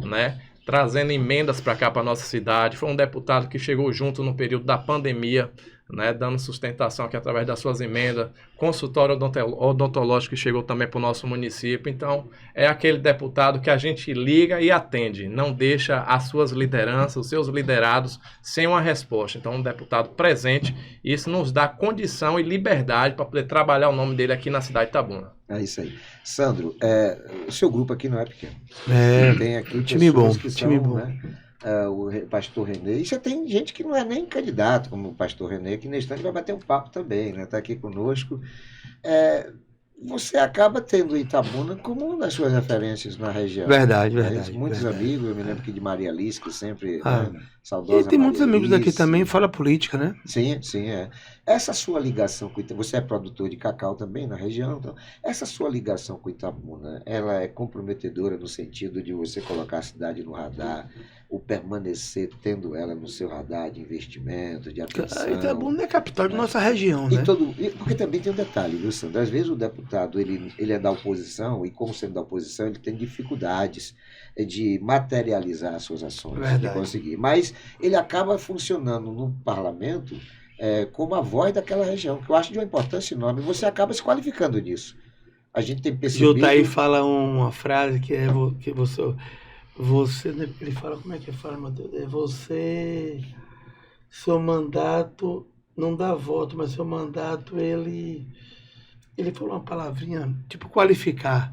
né? trazendo emendas para cá, para nossa cidade. Foi um deputado que chegou junto no período da pandemia, né, dando sustentação aqui através das suas emendas, consultório odontológico que chegou também para o nosso município. Então, é aquele deputado que a gente liga e atende, não deixa as suas lideranças, os seus liderados sem uma resposta. Então, um deputado presente, isso nos dá condição e liberdade para poder trabalhar o nome dele aqui na cidade de Itabuna. É isso aí. Sandro, o seu grupo aqui não é pequeno. Tem aqui time bom, que time são, bom. né, o pastor Renê, e você tem gente que não é nem candidato, como o pastor Renê, que nesse instante vai bater um papo também, né? Está aqui conosco. Você acaba tendo Itabuna como uma das suas referências na região. Verdade, Né? verdade. Muitos verdade. amigos, eu me lembro aqui de Maria Alice, que sempre, Ah. né, saudosa E tem muitos Maria amigos daqui Alice. também, fora política, né? Sim, sim, é. Essa sua ligação com Itabuna, você é produtor de cacau também na região, então, essa sua ligação com Itabuna, ela é comprometedora no sentido de você colocar a cidade no radar, ou permanecer tendo ela no seu radar de investimento, de atenção. Itabuna é a capital de nossa região, E né? porque também tem um detalhe, viu, Sandro? Às vezes o deputado ele é da oposição, e como sendo da oposição, ele tem dificuldades de materializar as suas ações, de Verdade. conseguir. Mas ele acaba funcionando no parlamento como a voz daquela região, que eu acho de uma importância enorme. Você acaba se qualificando nisso. A gente tem percebido... Jotaí fala uma frase que é que você, ele fala, como é que fala, meu Deus? Seu mandato não dá voto, mas seu mandato, ele falou uma palavrinha, tipo qualificar,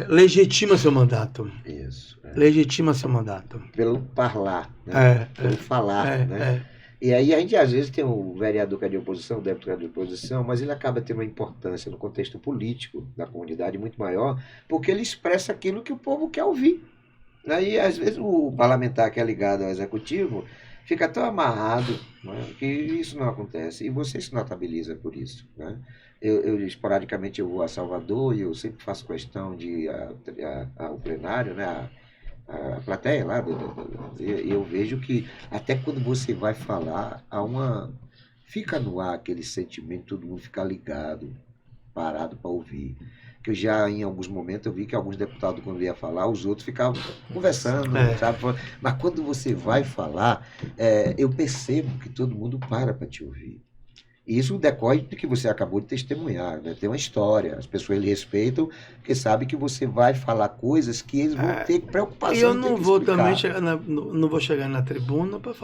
legitima seu mandato. Isso. Legitima seu mandato. Pelo falar, né? Pelo falar, né? E aí a gente às vezes tem o vereador que é de oposição, o deputado de oposição, mas ele acaba tendo uma importância no contexto político da comunidade muito maior, porque ele expressa aquilo que o povo quer ouvir. Né? E às vezes o parlamentar que é ligado ao executivo fica tão amarrado, né, que isso não acontece. E você se notabiliza por isso. Né? Esporadicamente eu vou a Salvador e eu sempre faço questão de ir ao plenário, né? A plateia lá, eu vejo que até quando você vai falar, fica no ar aquele sentimento, todo mundo fica ligado, parado para ouvir. Que eu já, em alguns momentos, eu vi que alguns deputados, quando ia falar, os outros ficavam conversando, sabe? Mas quando você vai falar, eu percebo que todo mundo para te ouvir. E isso decorre do que você acabou de testemunhar, né? Tem uma história, as pessoas lhe respeitam, porque sabem que você vai falar coisas que eles vão ter preocupação. E eu não vou explicar. também não vou chegar na tribuna para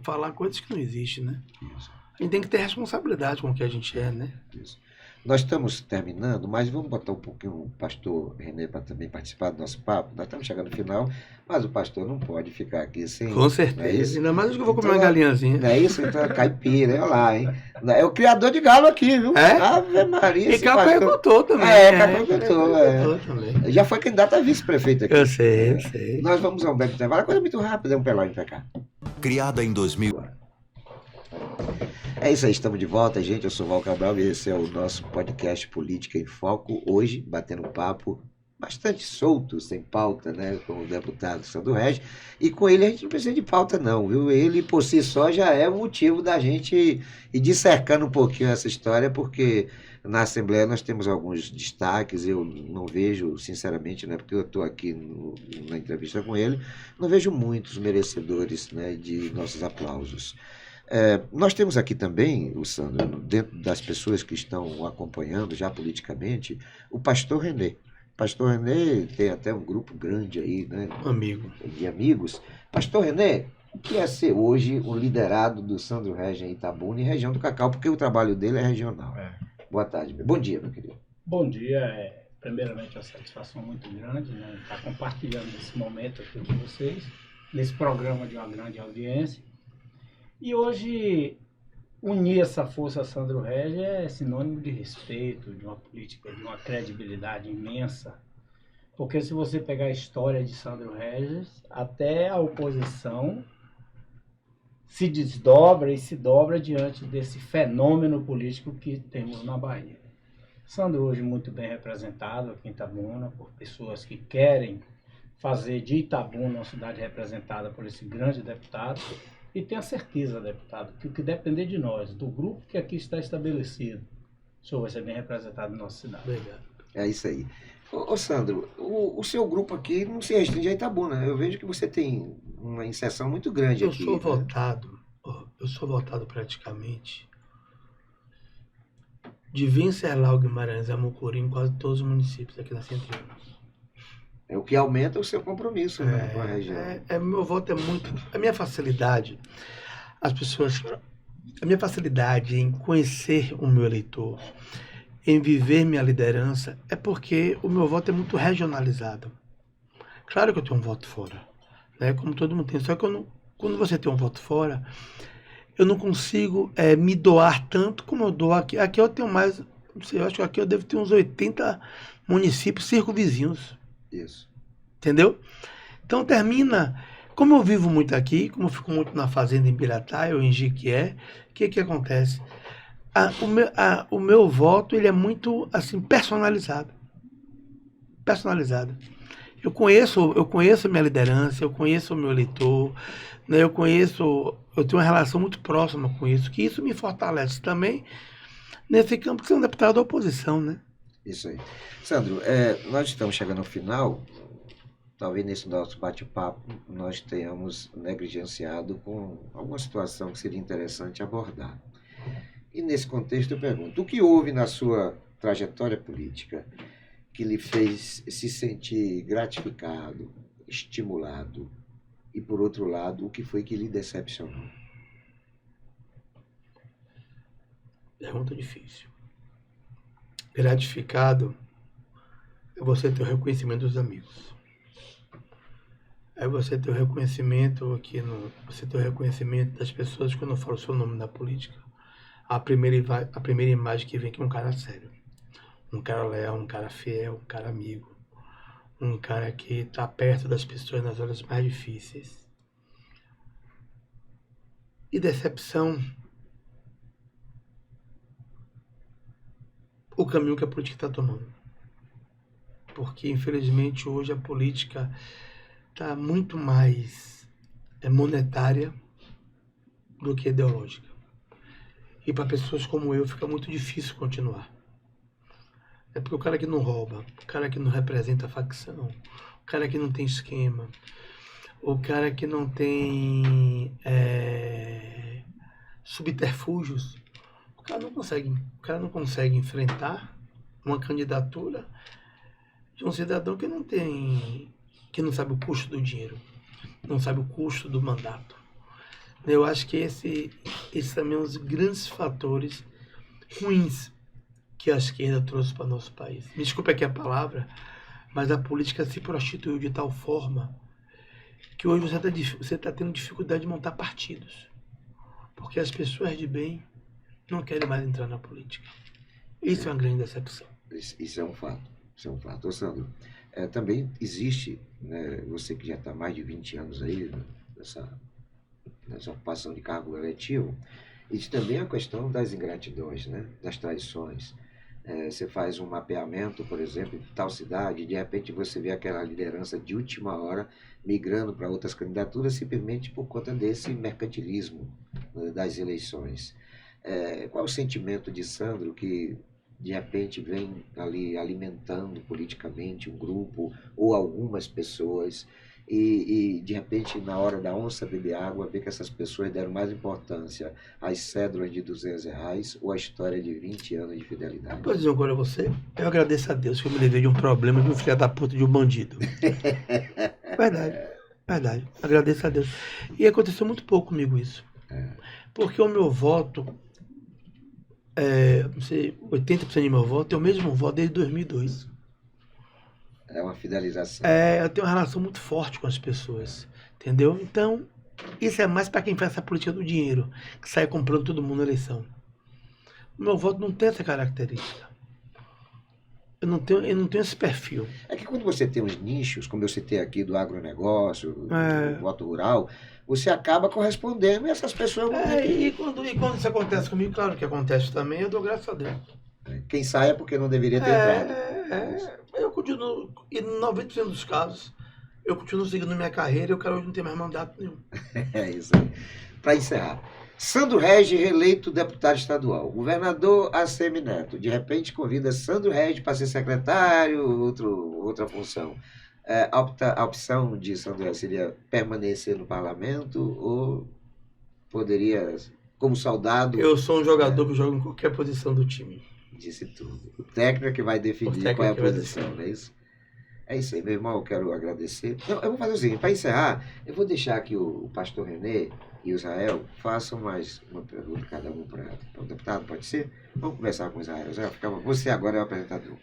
falar coisas que não existem, né? Isso. A gente tem que ter responsabilidade com o que a gente é, né? Isso. Nós estamos terminando, mas vamos botar um pouquinho o pastor Renê para também participar do nosso papo. Nós estamos chegando no final, mas o pastor não pode ficar aqui sem... Com certeza. Ainda mais que eu vou comer uma galinhazinha. Não é isso? Então é caipira, olha lá, hein? É o criador de galo aqui, viu? Ave Maria. E Cá perguntou também. Cá perguntou também. Já foi candidato a vice-prefeito aqui. Eu sei. Nós vamos ao breve intervalo. Coisa muito rápida, um pelão pra cá. Criada em 2000. É isso aí, estamos de volta, gente. Eu sou o Val Cabral e esse é o nosso podcast Política em Foco. Hoje, batendo um papo bastante solto, sem pauta, né? Com o deputado Sandro Regis. E com ele a gente não precisa de pauta, não, viu? Ele, por si só, já é o motivo da gente ir dissecando um pouquinho essa história, porque na Assembleia nós temos alguns destaques. Eu não vejo, sinceramente, né? Porque eu estou aqui na entrevista com ele, não vejo muitos merecedores, né, de nossos aplausos. Nós temos aqui também, o Sandro, dentro das pessoas que estão acompanhando já politicamente, o pastor Renê. O pastor Renê tem até um grupo grande aí, né, de amigos. Pastor Renê, o que é ser hoje o liderado do Sandro Regis em Itabuna e região do Cacau, porque o trabalho dele é regional. Boa tarde, bom dia, meu querido. Bom dia, primeiramente uma satisfação muito grande, né, estar compartilhando esse momento aqui com vocês, nesse programa de uma grande audiência. E hoje, unir essa força a Sandro Regis é sinônimo de respeito, de uma política, de uma credibilidade imensa. Porque se você pegar a história de Sandro Regis, até a oposição se desdobra e se dobra diante desse fenômeno político que temos na Bahia. Sandro hoje muito bem representado aqui em Itabuna, por pessoas que querem fazer de Itabuna uma cidade representada por esse grande deputado. E tenha certeza, deputado, que o que depender de nós, do grupo que aqui está estabelecido, o senhor vai ser bem representado na nossa cidade. Obrigado. É isso aí. Ô Sandro, o seu grupo aqui não se restringe a Itabuna, né? Eu vejo que você tem uma inserção muito grande Eu aqui, sou né? votado, ó, eu sou votado praticamente de Venceslau, Guimarães a Mucuri em quase todos os municípios aqui da Centro-Oeste. É o que aumenta o seu compromisso, né, com a região. Meu voto é muito. A minha facilidade, as pessoas. A minha facilidade em conhecer o meu eleitor, em viver minha liderança, é porque o meu voto é muito regionalizado. Claro que eu tenho um voto fora, né? Como todo mundo tem. Só que quando você tem um voto fora, eu não consigo me doar tanto como eu dou aqui. Aqui eu tenho mais. Não sei, eu acho que aqui eu devo ter uns 80 municípios circunvizinhos. Isso. Entendeu? Então termina. Como eu vivo muito aqui, como eu fico muito na fazenda em Biratá ou em Jiquié, o que acontece? O meu voto ele é muito assim personalizado. Personalizado. Eu conheço a minha liderança, eu conheço o meu eleitor, né? Eu tenho uma relação muito próxima com isso, que isso me fortalece também nesse campo de ser um deputado da oposição, né? Isso aí. Sandro, nós estamos chegando ao final. Talvez nesse nosso bate-papo nós tenhamos negligenciado com alguma situação que seria interessante abordar. E nesse contexto eu pergunto, o que houve na sua trajetória política que lhe fez se sentir gratificado, estimulado e, por outro lado, o que foi que lhe decepcionou? Pergunta difícil. Gratificado é você ter o reconhecimento dos amigos. É você ter o reconhecimento você ter o reconhecimento das pessoas quando eu falo o seu nome na política. A primeira imagem que vem que é um cara sério. Um cara leal, um cara fiel, um cara amigo. Um cara que está perto das pessoas nas horas mais difíceis. E decepção, o caminho que a política está tomando. Porque, infelizmente, hoje a política está muito mais monetária do que ideológica. E para pessoas como eu fica muito difícil continuar. É porque o cara que não rouba, o cara que não representa a facção, o cara que não tem esquema, o cara que não tem subterfúgios, o cara não consegue enfrentar uma candidatura de um cidadão que não sabe o custo do dinheiro, não sabe o custo do mandato. Eu acho que esse também é um dos grandes fatores ruins que a esquerda trouxe para o nosso país. Me desculpe aqui a palavra, mas a política se prostituiu de tal forma que hoje você tá tendo dificuldade de montar partidos. Porque as pessoas de bem não querem mais entrar na política. Isso é uma grande decepção. Isso é um fato. Isso é um fato. Ô, Sandro, também existe, né, você que já está mais de 20 anos aí, né, nessa ocupação de cargo eletivo, existe também a questão das ingratidões, né, das traições. Você faz um mapeamento, por exemplo, de tal cidade, e de repente você vê aquela liderança de última hora migrando para outras candidaturas simplesmente por conta desse mercantilismo, né, das eleições. Qual é o sentimento de Sandro que de repente vem ali alimentando politicamente um grupo ou algumas pessoas e de repente na hora da onça beber água vê que essas pessoas deram mais importância às cédulas de R$200 ou à história de 20 anos de fidelidade? Pois dizer agora você, eu agradeço a Deus que eu me livrei de um problema de um filho da puta de um bandido. Verdade. Agradeço a Deus. E aconteceu muito pouco comigo isso. Porque o meu voto, não sei, 80% do meu voto é o mesmo voto desde 2002. É uma fidelização. Eu tenho uma relação muito forte com as pessoas, entendeu? Então, isso é mais para quem faz essa política do dinheiro, que sai comprando todo mundo na eleição. O meu voto não tem essa característica. Eu não tenho esse perfil. É que quando você tem os nichos, como eu citei aqui do agronegócio, do voto rural, você acaba correspondendo e essas pessoas vão ter que... E quando isso acontece comigo, claro que acontece também, eu dou graças a Deus. Quem sai é porque não deveria ter entrado. Eu continuo, e em 90% dos casos, eu continuo seguindo minha carreira e eu quero hoje não ter mais mandato nenhum. É isso aí. Para encerrar, Sandro Regis, reeleito deputado estadual. Governador ACM Neto, de repente convida Sandro Regis para ser secretário, outra função. A opção de Sandro Regis seria permanecer no parlamento ou poderia, como soldado... Eu sou um jogador que joga em qualquer posição do time. Disse tudo. O técnico é que vai definir qual é a posição, não é isso? É isso aí, meu irmão, eu quero agradecer. Não, eu vou fazer o seguinte, para encerrar, eu vou deixar que o pastor René e o Israel façam mais uma pergunta cada um para o deputado, pode ser? Vamos conversar com o Israel. Israel, você agora é o apresentador.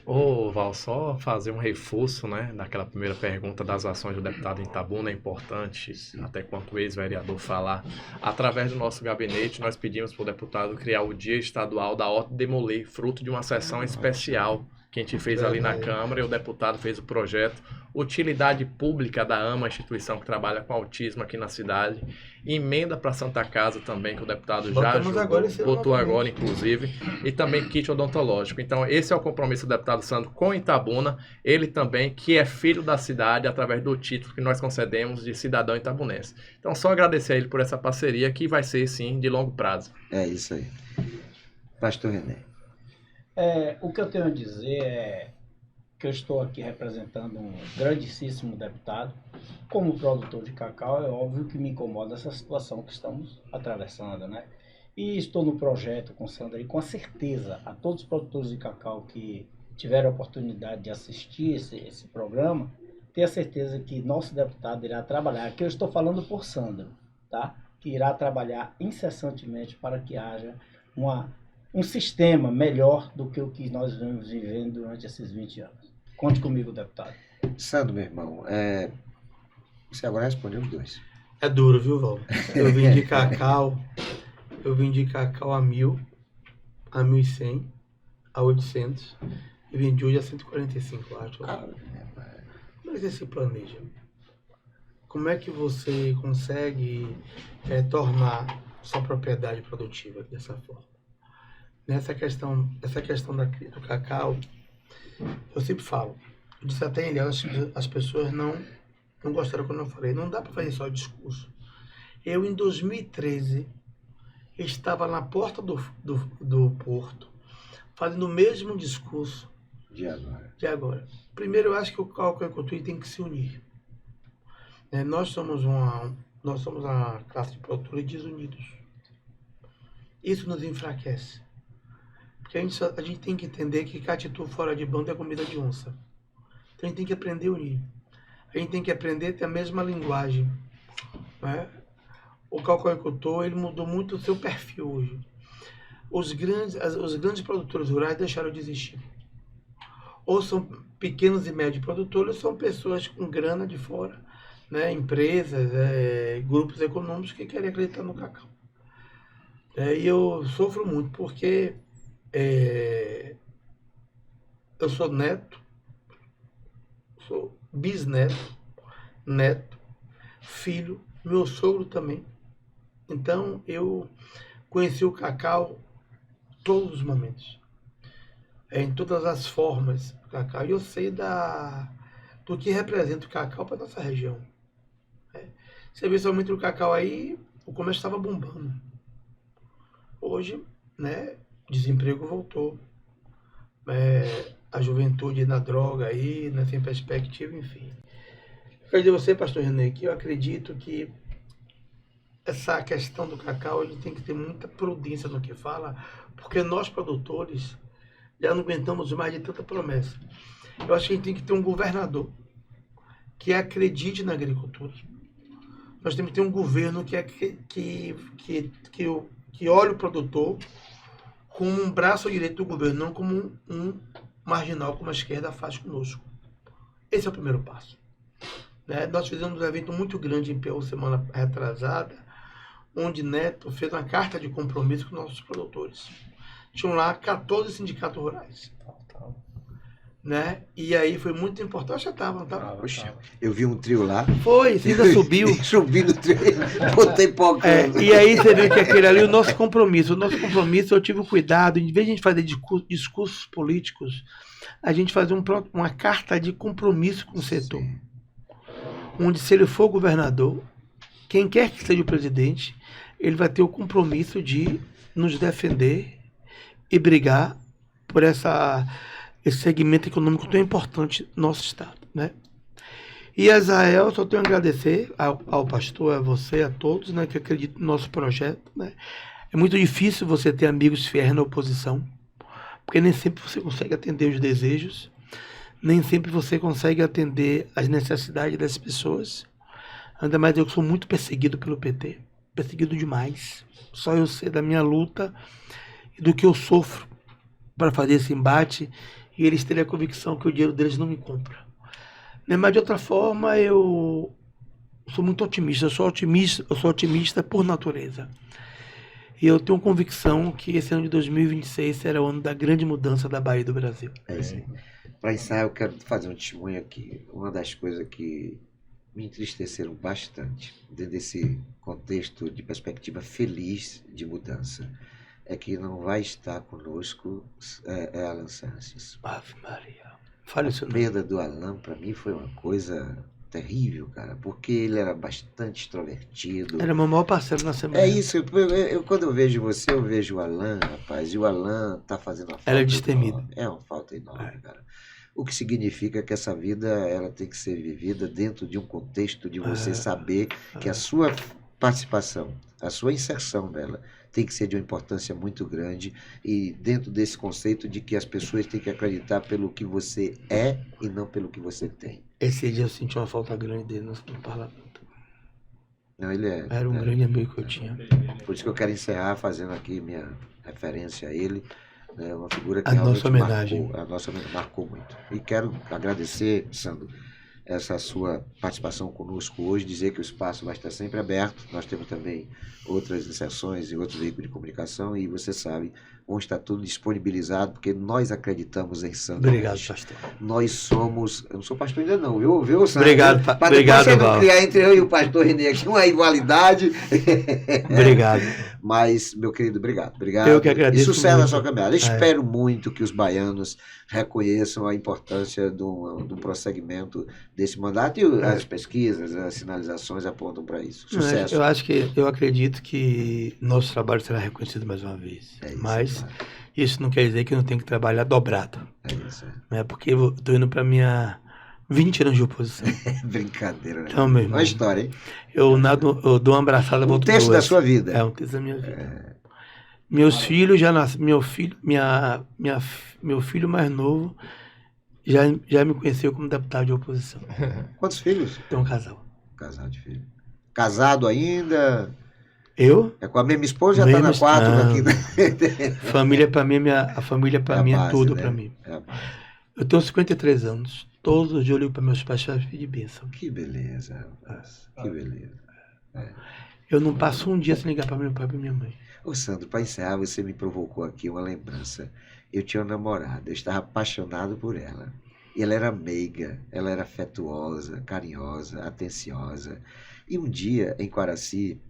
Ô, Val, só fazer um reforço, né, daquela primeira pergunta das ações do deputado em Itabuna, é importante, até quanto o ex-vereador falar. Através do nosso gabinete, nós pedimos para o deputado criar o Dia Estadual da Horta Demoler, fruto de uma sessão especial que a gente fez ali na Câmara, e o deputado fez o projeto. Utilidade pública da AMA, a instituição que trabalha com autismo aqui na cidade. Emenda para Santa Casa também, que o deputado já botou agora, inclusive. E também kit odontológico. Então, esse é o compromisso do deputado Sandro com Itabuna. Ele também, que é filho da cidade, através do título que nós concedemos de cidadão itabunense. Então, só agradecer a ele por essa parceria, que vai ser, sim, de longo prazo. É isso aí. Pastor René. O que eu tenho a dizer é que eu estou aqui representando um grandíssimo deputado. Como produtor de cacau, é óbvio que me incomoda essa situação que estamos atravessando, né? E estou no projeto com Sandra e com certeza a todos os produtores de cacau que tiveram a oportunidade de assistir esse programa, tenha certeza que nosso deputado irá trabalhar, aqui eu estou falando por Sandro, tá? Que irá trabalhar incessantemente para que haja um sistema melhor do que o que nós vamos vivendo durante esses 20 anos. Conte comigo, deputado. Sandro, meu irmão, você agora respondeu os dois. É duro, viu, Val? Eu vim de cacau a 1.000, a 1.100, a 800, e vendi hoje a 145, eu acho. Mas esse planeja. Como é que você consegue tornar sua propriedade produtiva dessa forma? Essa questão do cacau, eu sempre falo, eu disse até ele, as pessoas não gostaram quando eu falei, não dá para fazer só discurso. Eu, em 2013, estava na porta do porto, fazendo o mesmo discurso de agora. Primeiro, eu acho que o cacau e a cultura tem que se unir. Nós somos uma classe de produtores desunidos. Isso nos enfraquece. Porque a gente tem que entender que catitu fora de bando é comida de onça. Então a gente tem que aprender a unir. A gente tem que aprender a ter a mesma linguagem. Né? O cacauicultor, ele mudou muito o seu perfil hoje. Os grandes produtores rurais deixaram de existir. Ou são pequenos e médios produtores, ou são pessoas com grana de fora, né? Empresas, grupos econômicos que querem acreditar no cacau. E eu sofro muito porque eu sou neto, sou bisneto, neto, filho, meu sogro também. Então eu conheci o cacau todos os momentos, em todas as formas do cacau. E eu sei do que representa o cacau para nossa região. Você vê somente o cacau aí, o comércio estava bombando. Hoje, né, desemprego voltou. A juventude na droga aí, né, sem perspectiva, enfim. Eu quero dizer a você, pastor René, que eu acredito que essa questão do cacau, ele tem que ter muita prudência no que fala, porque nós, produtores, já não aguentamos mais de tanta promessa. Eu acho que a gente tem que ter um governador que acredite na agricultura. Nós temos que ter um governo que olhe o produtor como um braço direito do governo, não como um marginal, como a esquerda faz conosco. Esse é o primeiro passo. Nós fizemos um evento muito grande em Peu semana retrasada, onde Neto fez uma carta de compromisso com nossos produtores. Tinham lá 14 sindicatos rurais. Né? E aí foi muito importante. Já estava, não estava? Eu vi um trio lá. Foi, você ainda subiu. Subi no trio, botei pocando. E aí você vê que aquele ali, o nosso compromisso, eu tive o cuidado, em vez de a gente fazer discursos políticos, a gente fazer uma carta de compromisso com o setor. Onde, se ele for governador, quem quer que seja o presidente, ele vai ter o compromisso de nos defender e brigar por esse segmento econômico tão importante do nosso Estado, né? E a Israel, só tenho a agradecer ao pastor, a você, a todos, né, que acreditam no nosso projeto, né? É muito difícil você ter amigos fiéis na oposição, porque nem sempre você consegue atender os desejos, nem sempre você consegue atender as necessidades das pessoas. Ainda mais eu que sou muito perseguido pelo PT, perseguido demais. Só eu sei da minha luta e do que eu sofro para fazer esse embate, e eles terem a convicção que o dinheiro deles não me compra. Mas de outra forma, eu sou muito otimista, eu sou otimista por natureza. E eu tenho convicção que esse ano de 2026 será o ano da grande mudança da Bahia e do Brasil. É isso aí. Para encerrar, eu quero fazer um testemunho aqui. Uma das coisas que me entristeceram bastante, dentro desse contexto de perspectiva feliz de mudança, é que não vai estar conosco Alan Sanches. Ave Maria. Fale isso A não. perda do Alan, para mim, foi uma coisa terrível, cara, porque ele era bastante extrovertido. Era o meu maior parceiro na semana. É isso, quando eu vejo você, eu vejo o Alan, rapaz, e o Alan tá fazendo uma falta Ela é destemida. enorme. É uma falta enorme, cara. O que significa que essa vida, ela tem que ser vivida dentro de um contexto de você saber que a sua participação, a sua inserção dela, tem que ser de uma importância muito grande, e dentro desse conceito de que as pessoas têm que acreditar pelo que você é e não pelo que você tem. Esse dia eu senti uma falta grande dele no parlamento. Não, ele é. Era um grande amigo que eu tinha. Por isso que eu quero encerrar fazendo aqui minha referência a ele, né, uma figura que A nossa homenagem. Marcou muito. E quero agradecer, Sandro, essa sua participação conosco hoje, dizer que o espaço vai estar sempre aberto. Nós temos também outras inserções e outros veículos de comunicação, e você sabe, vão estar tudo disponibilizado, porque nós acreditamos em Sandro. Obrigado, pastor. Nós somos... Eu não sou pastor ainda não, viu, Sandro? Obrigado, Para obrigado, depois você não Val. criar entre eu e o pastor Renê aqui uma rivalidade. Obrigado. Mas, meu querido, obrigado. Eu que agradeço E sucesso na muito. sua caminhada. Espero muito que os baianos reconheçam a importância do prosseguimento desse mandato, e as pesquisas, as sinalizações apontam para isso. Sucesso. Eu acredito que nosso trabalho será reconhecido mais uma vez. É isso, Mas claro. isso não quer dizer que eu não tenho que trabalhar dobrado. É isso. Né? Porque eu estou indo para minha 20 anos de oposição. Brincadeira, né? Então, meu irmão, Uma história, hein? eu dou uma abraçada, Um volto texto da duas. sua vida. É um texto da minha vida. Meus filhos já nasceram. Meu filho mais novo já me conheceu como deputado de oposição. Quantos filhos? Tem um casal. Casado de filho. Casado ainda? Eu? É com a mesma esposa, já está na Mesmo- 4 não. daqui. Família para mim, a família para mim é base, tudo né? para mim. É a base. Eu tenho 53 anos. Todos os dias eu ligo para meus pais para pedir bênção. Que beleza, rapaz. Que beleza. Eu não passo um dia sem ligar para meu pai e para minha mãe. Ô, Sandro, para encerrar, você me provocou aqui uma lembrança. Eu tinha uma namorada, eu estava apaixonado por ela. E ela era meiga, ela era afetuosa, carinhosa, atenciosa. E um dia, em Quaraci,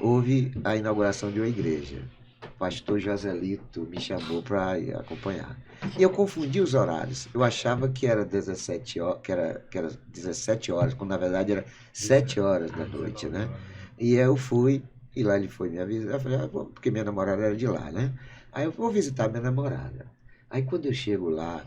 houve a inauguração de uma igreja. O pastor Joselito me chamou para acompanhar. E eu confundi os horários. Eu achava que era 17 horas, que era 17 horas, quando na verdade era 7 horas da noite, né? E eu fui, e lá ele foi me avisar. Eu falei, porque minha namorada era de lá, né? Aí eu vou visitar minha namorada. Aí quando eu chego lá,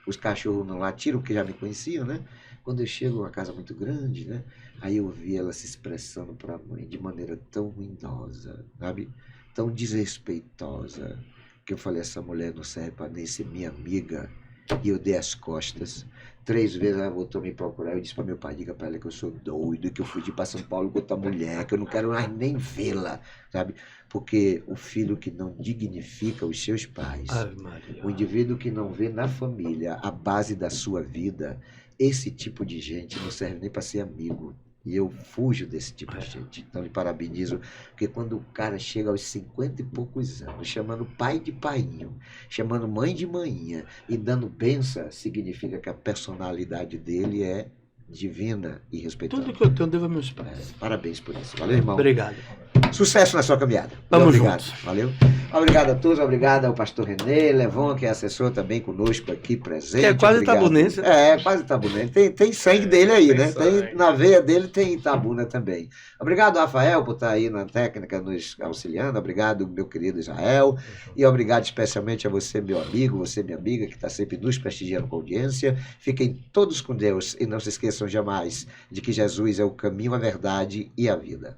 os cachorros não latiram, porque já me conheciam, né? Quando eu chego, uma casa muito grande, né? Aí eu vi ela se expressando para a mãe de maneira tão ruidosa, sabe? Tão desrespeitosa, que eu falei, essa mulher não serve para nem ser minha amiga. E eu dei as costas. 3 vezes ela voltou a me procurar. Eu disse para meu pai, diga para ela que eu sou doido, que eu fui para São Paulo com outra mulher, que eu não quero mais nem vê-la, sabe? Porque o filho que não dignifica os seus pais, Ave Maria. o indivíduo que não vê na família a base da sua vida, esse tipo de gente não serve nem para ser amigo. E eu fujo desse tipo de gente. Então, lhe parabenizo, porque quando o cara chega aos 50 e poucos anos, chamando pai de painho, chamando mãe de maninha e dando benção, significa que a personalidade dele é divina e respeitosa. Tudo que eu tenho, eu devo a meus pais. Parabéns por isso. Valeu, irmão. Obrigado. Sucesso na sua caminhada. Tamo Obrigado. junto. Valeu. Obrigado a todos, obrigado ao pastor Renê Levon, que é assessor também conosco aqui presente. Que é quase Obrigado. itabunense, né? É, quase itabunense. Tem sangue dele aí, né? sangue. Na veia dele tem Itabuna também. Obrigado, Rafael, por estar aí na técnica nos auxiliando. Obrigado, meu querido Israel. E obrigado especialmente a você, meu amigo, você, minha amiga, que está sempre nos prestigiando com audiência. Fiquem todos com Deus e não se esqueçam jamais de que Jesus é o caminho, a verdade e a vida.